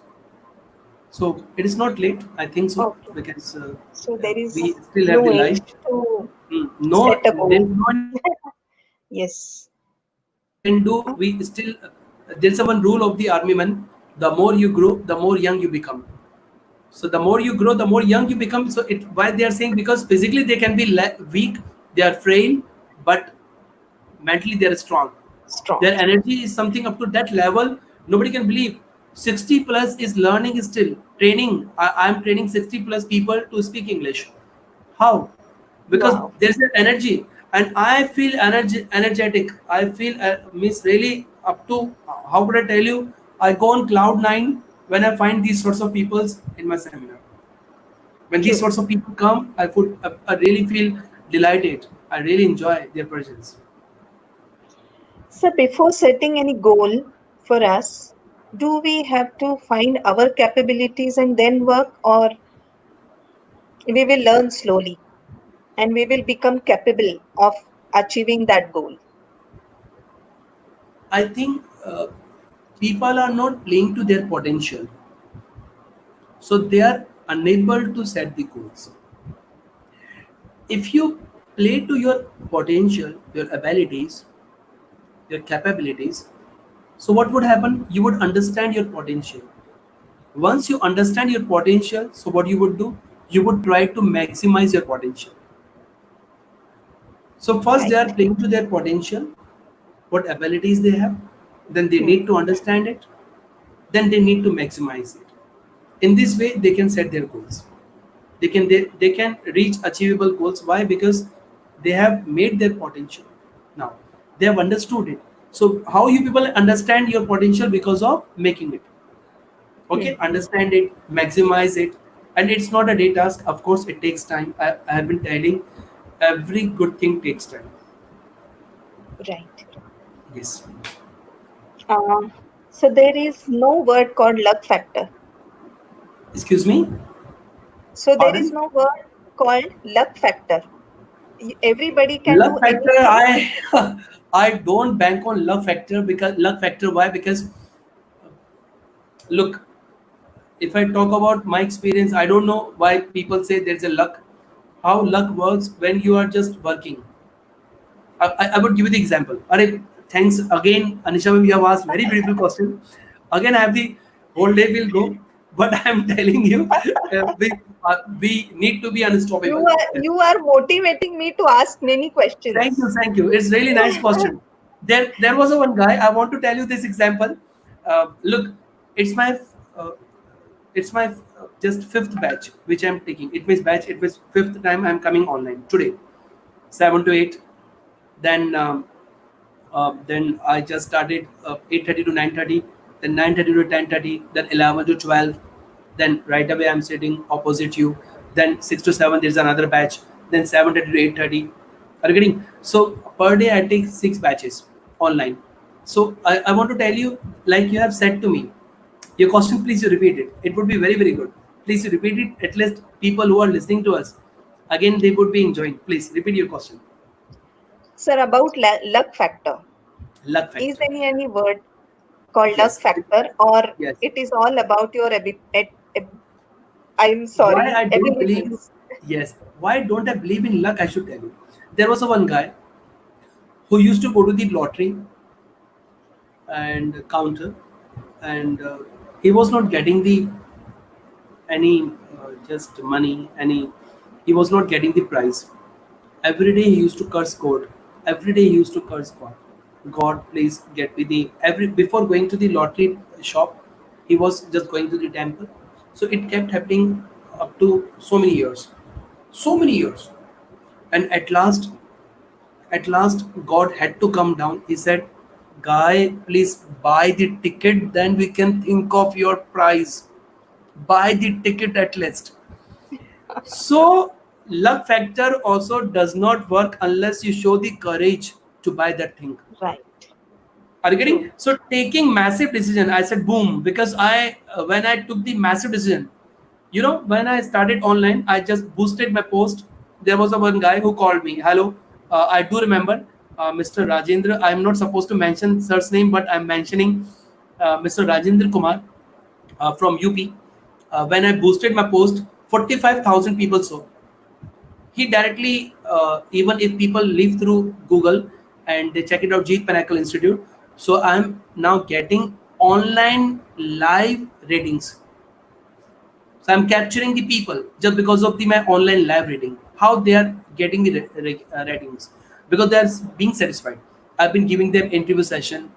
So it is not late, I think so, Okay. because So there we is still have no the age life. to No, set a there goal. is no any age. Yes. We can do. We still. There's a one rule of the army man. The more you grow, the more young you become. So the more you grow, the more young you become. So it why they are saying, because physically they can be weak, they are frail, but mentally they are strong. Strong. Their energy is something up to that level. Nobody can believe. 60 plus is learning still training. I am training 60 plus people to speak English. How? Because Wow. there's an energy, and I feel energetic. I feel means really up to, how could I tell you? I go on cloud nine when I find these sorts of peoples in my seminar. When these True. sorts of people come, I really feel delighted. I really enjoy their presence. So before setting any goal for us, do we have to find our capabilities and then work, or we will learn slowly and we will become capable of achieving that goal? I think people are not playing to their potential, so they are unable to set the goals. If you play to your potential, your abilities, your capabilities, so what would happen? You would understand your potential. Once you understand your potential, so what you would do? You would try to maximize your potential. So first they Right. are playing to their potential, what abilities they have, then they Hmm. need to understand it, then they need to maximize it. In this way they can set their goals. They can reach achievable goals. Why? Because they have made their potential. Now they have understood it. So how you people understand your potential? Because of making it. Okay, Hmm. understand it, maximize it. And it's not a day task, of course it takes time. I have been telling, every good thing takes time. Right. Yes. Uh, so there is no word called luck factor. Excuse me? So there is Pardon? no word called luck factor. Everybody can do Luck factor, anything. I I don't bank on luck factor. Because luck factor, why? Because look, if I talk about my experience, I don't know why people say there's a luck. How luck works when you are just working. I would give you the example. Are thanks again, Anisha, ma'am, you have asked very beautiful question. Again, I have the whole day will go, but I'm telling you, we need to be unstoppable. You are motivating me to ask many Thank you, questions. thank you. It's really nice question. There was a one guy. I want to tell you this example. Look, it's my uh, just fifth batch which I'm taking. It means batch. It was fifth time I'm coming online today, 7 to 8. Then then I just started 8:30 to 9:30, then 9:30 to 10:30, then 11 to 12. Then right away I'm sitting opposite you. Then 6 to 7 there's another batch. Then 7:30 to 8:30. Are you getting? So per day I take 6 batches online. So I want to tell you, like you have said to me, your question, please you repeat it. It would be very, very good. Please you repeat it. At least people who are listening to us, again, they would be enjoying. Please repeat your question. Sir, about luck factor. Luck Is factor. any word called luck Yes. factor, or Yes. it is all about your I'm Why sorry, I don't believe, abilities? yes, why don't I believe in luck? I should tell you. There was a one guy who used to go to the lottery and counter, and he was not getting the any just money, any, he was not getting the prize. Every day he used to curse God. Every day he used to curse God. God, please get me the every before going to the lottery shop, he was just going to the temple. So it kept happening up to so many years. So many years. And at last, God had to come down. He said, Guy, please buy the ticket, then we can think of your prize. Buy the ticket at least. So, luck factor also does not work unless you show the courage to buy that thing. Right. Are you getting? True. So taking massive decision, I said boom, because I when I took the massive decision, when I started online, I just boosted my post. There was a one guy who called me. Hello, I do remember, Mr. Rajendra. I'm not supposed to mention sir's name, but I'm mentioning Mr. Rajendra Kumar from UP. When I boosted my post, 45,000 people saw. He directly, even if people live through Google and they check it out, Jeet Pinnacle Institute. So I'm now getting online live ratings. So I'm capturing the people just because of my online live reading. How they are getting the ratings, because they are being satisfied. I've been giving them interview session,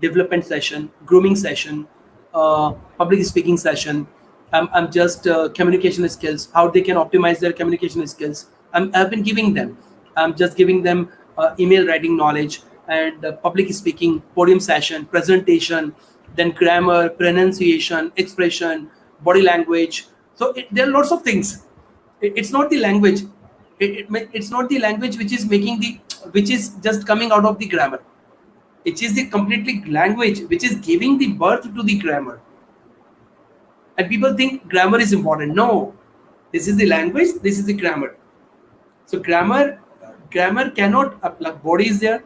development session, grooming session, public speaking session. I'm just communication skills, how they can optimize their communication skills. I've been giving them. I'm just giving them email writing knowledge and public speaking, podium session, presentation, then grammar, pronunciation, expression, body language. So there are lots of things. It's not the language. It's not the language which is making the, which is just coming out of the grammar. It is the completely language which is giving the birth to the grammar. And people think grammar is important. No, this is the language. This is the grammar. So grammar cannot, like body is there,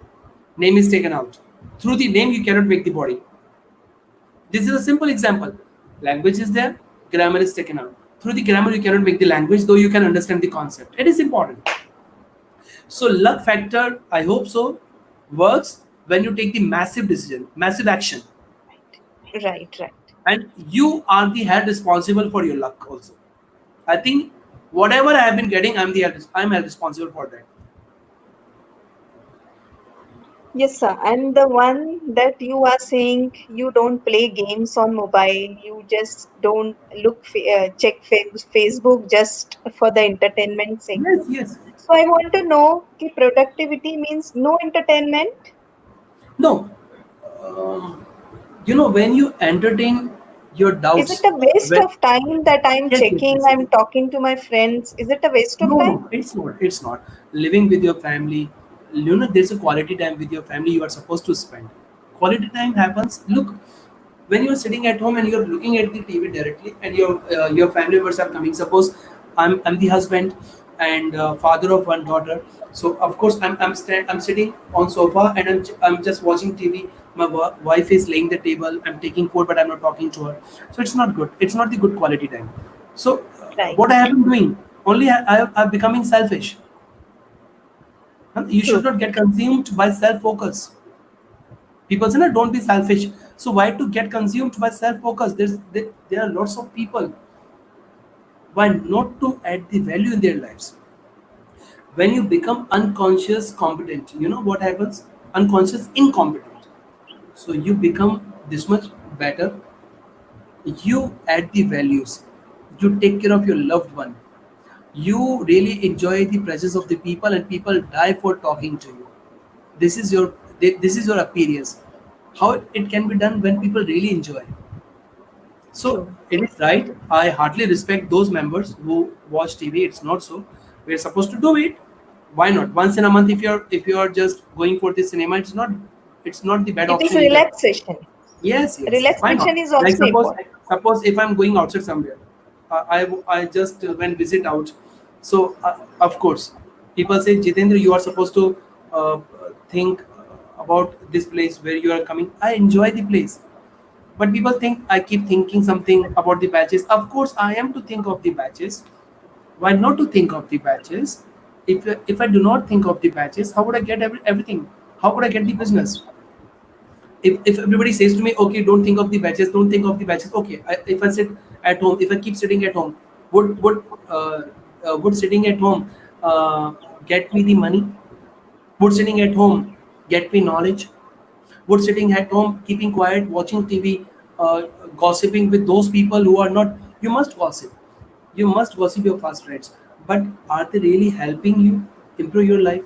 name is taken out. Through the name you cannot make the body. This is a simple example. Language is there, grammar is taken out. Through the grammar you cannot make the language, though you can understand the concept. It is important. So luck factor, I hope so, works when you take the massive decision, massive action, Right. Right. and you are the head responsible for your luck also. I think whatever I have been getting, I'm held responsible for that. Yes, sir. And the one that you are saying, you don't play games on mobile, you just don't check Facebook just for the entertainment sake. Yes, yes. So I want to know कि productivity means no entertainment. No, um, when you entertain your Is it doubts, a waste when of time that I'm yes, yes, checking, yes, I'm yes. talking to my friends? Is it a waste of No, time? no, it's not. It's not. Living with your family, there's a quality time with your family you are supposed to spend. quality time happens. Look, when you're sitting at home and you're looking at the TV directly, and your family members are coming. Suppose I'm the husband and father of one daughter. So of course I'm sitting on sofa and I'm just watching TV. My wife is laying the table. I'm taking food, but I'm not talking to her. So it's not good. It's not the good quality time. So Right. what I have been doing, only I'm becoming selfish. Huh? You should True. not get consumed by self focus. People say, no, don't be selfish. So why to get consumed by self focus? There are lots of people. Why not to add the value in their lives? When you become unconscious competent, you know what happens? Unconscious incompetent. So you become this much better. You add the values. You take care of your loved one. You really enjoy the presence of the people, and people die for talking to you. This is your this is your appearance. How it can be done when people really enjoy. So True. it is right. I hardly respect those members who watch TV. It's not so. We're supposed to do it. Why not? Once in a month, if you're just going for the cinema, it's not the bad It is option either. relaxation. Yes. Why not? Relaxation is Like also suppose important. suppose if I'm going outside somewhere, I just went visit out. So of course, people say, Jitendra, you are supposed to think about this place where you are coming. I enjoy the place, but people think I keep thinking something about the batches. Of course, I am to think of the batches. Why not to think of the batches? If I do not think of the batches, how would I get everything? How could I get the business? If everybody says to me, okay, don't think of the batches, don't think of the batches. Okay, if I sit at home, if I keep sitting at home, would sitting at home get me the money? Would sitting at home get me knowledge? Would sitting at home, keeping quiet, watching TV, gossiping with those people who are not? You must gossip. You must gossip your fast friends. But are they really helping you improve your life?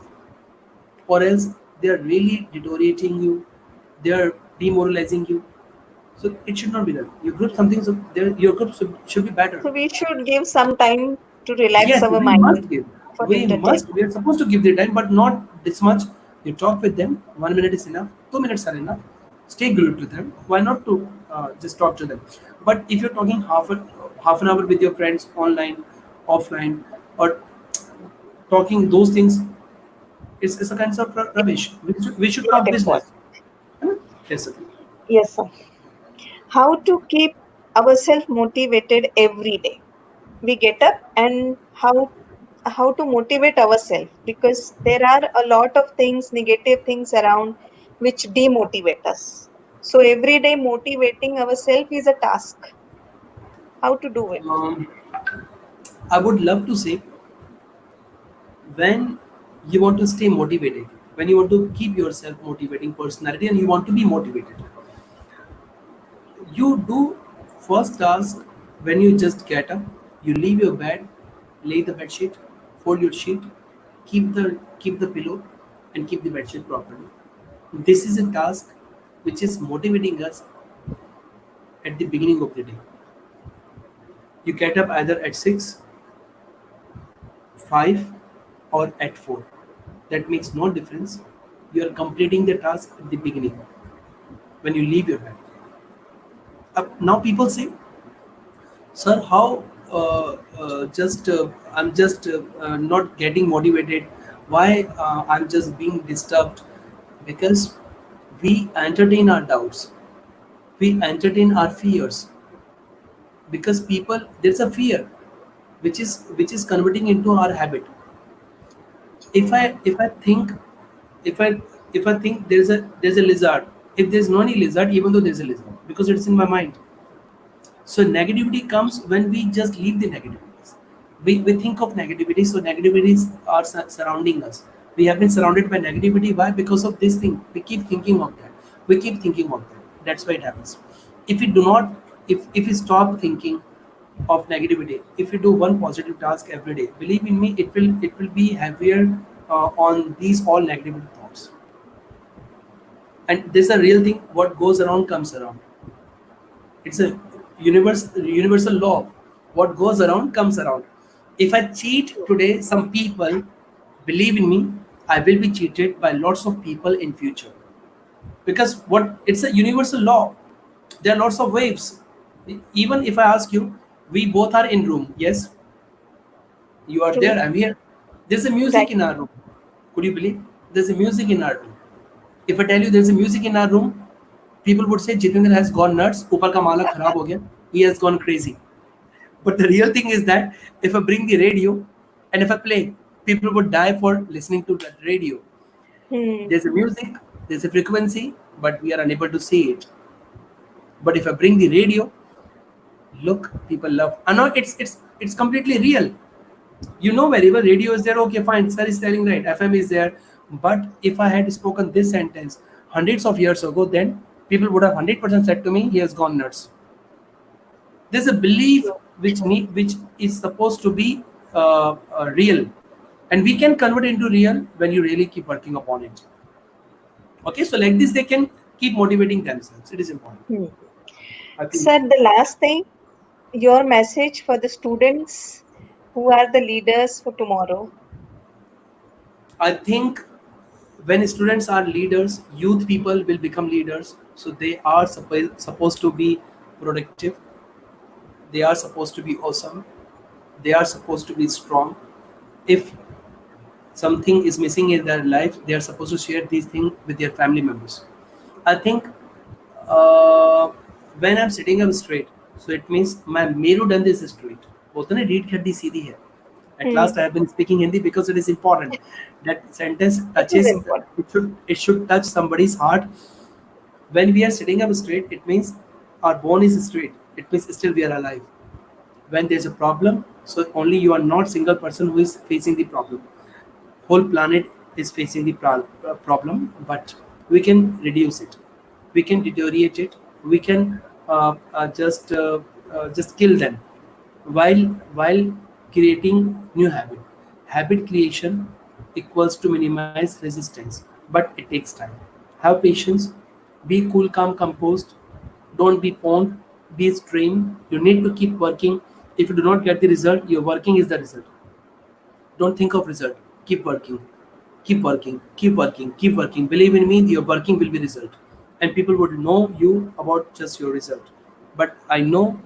Or else they are really deteriorating you, they are demoralizing you. So it should not be done. Your group something so there your group should be better. So we should give some time to relax Yes, our we mind must give. for We entertainment. are supposed to give the time, but not this much. You talk with them, 1 minute is enough, 2 minutes are enough. Stay glued to them. Why not to just talk to them? But if you're talking half an hour with your friends online, offline, or talking those things, it's a kind of rubbish. We should Not talk important. business. Huh? Yes, sir. Yes, sir. How to keep ourselves motivated every day? We get up and how to motivate ourselves, because there are a lot of things, negative things around, which demotivate us. So every day motivating ourselves is a task. How to do it? Um, I would love to say, when you want to stay motivated, when you want to keep yourself motivating personality and you want to be motivated, you do first task. When you just get up, you leave your bed, lay the bed sheet, fold your sheet, keep the pillow, and keep the bed sheet properly. This is a task which is motivating us at the beginning of the day. You get up either at 6, 5, or at 4. That makes no difference. You are completing the task at the beginning when you leave your bed. Now people say, sir, how just I'm just not getting motivated. Why I'm just being disturbed? Because we entertain our doubts, we entertain our fears. Because people, there's a fear which is converting into our habit. If I think, if I if I think there's a lizard, if there's no any lizard, even though there's a lizard, because it's in my mind. So negativity comes when we just leave the negativities. We think of negativity, so negativities are surrounding us. We have been surrounded by negativity. Why? Because of this thing. We keep thinking of that. We keep thinking of that. That's why it happens. If we do not, if we stop thinking of negativity, if we do one positive task every day, believe in me, it will be heavier on these all negative thoughts. And this is a real thing. What goes around comes around. It's a universal law. What goes around comes around. If I cheat today, some people, believe in me, I will be cheated by lots of people in future. because what it's a universal law. There are lots of waves. Even if I ask you, we both are in room. Yes, you are True. there. I'm here. There's a music Right. in our room. Could you believe? There's a music in our room. If I tell you there's a music in our room, people would say Jitendra has gone nuts. ऊपर का माला खराब हो गया. He has gone crazy. But the real thing is that if I bring the radio and if I play, people would die for listening to that radio. Hmm. There's a music, there's a frequency, but we are unable to see it. But if I bring the radio, look, people love. I know it's completely real. You know very well radio is there. Okay, fine. Sir is telling right. FM is there. But if I had spoken this sentence hundreds of years ago, then people would have 100% said to me, he has gone nuts. There's a belief True. which is supposed to be real, and we can convert it into real when you really keep working upon it. Okay, so like this, they can keep motivating themselves. It is important. Hmm. I think. Sir, the last thing, your message for the students who are the leaders for tomorrow. I think when students are leaders, youth people will become leaders. So they are supposed to be productive. They are supposed to be awesome. They are supposed to be strong. If something is missing in their life, they are supposed to share these things with their family members. I think uh, when I'm sitting up straight, so it means my Merudand is straight. बोलते हैं ना रीढ़ की हड्डी सीधी है. At Hmm. last, I have been speaking Hindi because it is important. That sentence It is touches. important. It should touch somebody's heart. When we are sitting up straight, it means our bone is straight. It means still we are alive. When there's a problem, so only you are not single person who is facing the problem. Whole planet is facing the problem, but we can reduce it. We can deteriorate it. We can just kill them while while creating new habit. Habit creation equals to minimize resistance, but it takes time. Have patience. Be cool, calm, composed. Don't be pawned. Be stream. You need to keep working. If you do not get the result, your working is the result. Don't think of result. Keep working. Keep working. Keep working. Keep working. Believe in me, your working will be result. And people would know you about just your result. But I know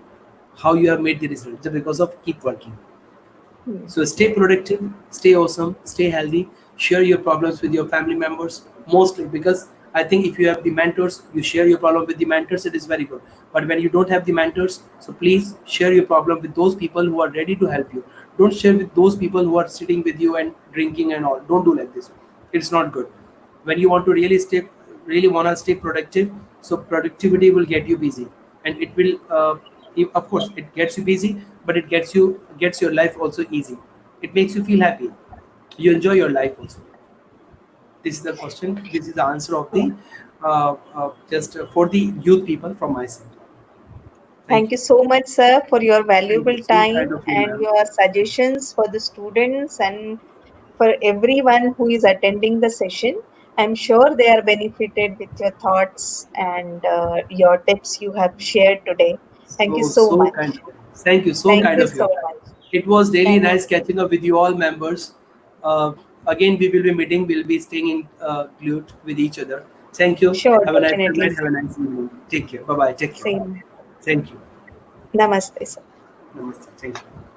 how you have made the result just because of keep working. Hmm. So stay productive, stay awesome, stay healthy, share your problems with your family members mostly because I think if you have the mentors, you share your problem with the mentors, it is very good. But when you don't have the mentors, so please share your problem with those people who are ready to help you. Don't share with those people who are sitting with you and drinking and all. Don't do like this. It's not good. When you want to really want to stay productive, so productivity will get you busy, and it will of course it gets you busy, but it gets your life also easy. It makes you feel happy. You enjoy your life also. This is the question. This is the answer of the just for the youth people from my side. Thank Thank you you. so much, sir, for your Thank you. valuable So time kind of you, and ma'am. your suggestions for the students and for everyone who is attending the session. I'm sure they are benefited with your thoughts and your tips you have shared today. Thank you so So much. kind of you. Thank you. So Thank kind you of so you. much. It was really Thank nice catching up with you all members. Uh, Again, we will be meeting. We'll be staying in glued with each other. Thank you. Sure, Have a nice definitely, night. sir. Have a nice evening. Take care. Bye bye. Take care. Same. Thank you. Namaste, sir. Namaste. Thank you.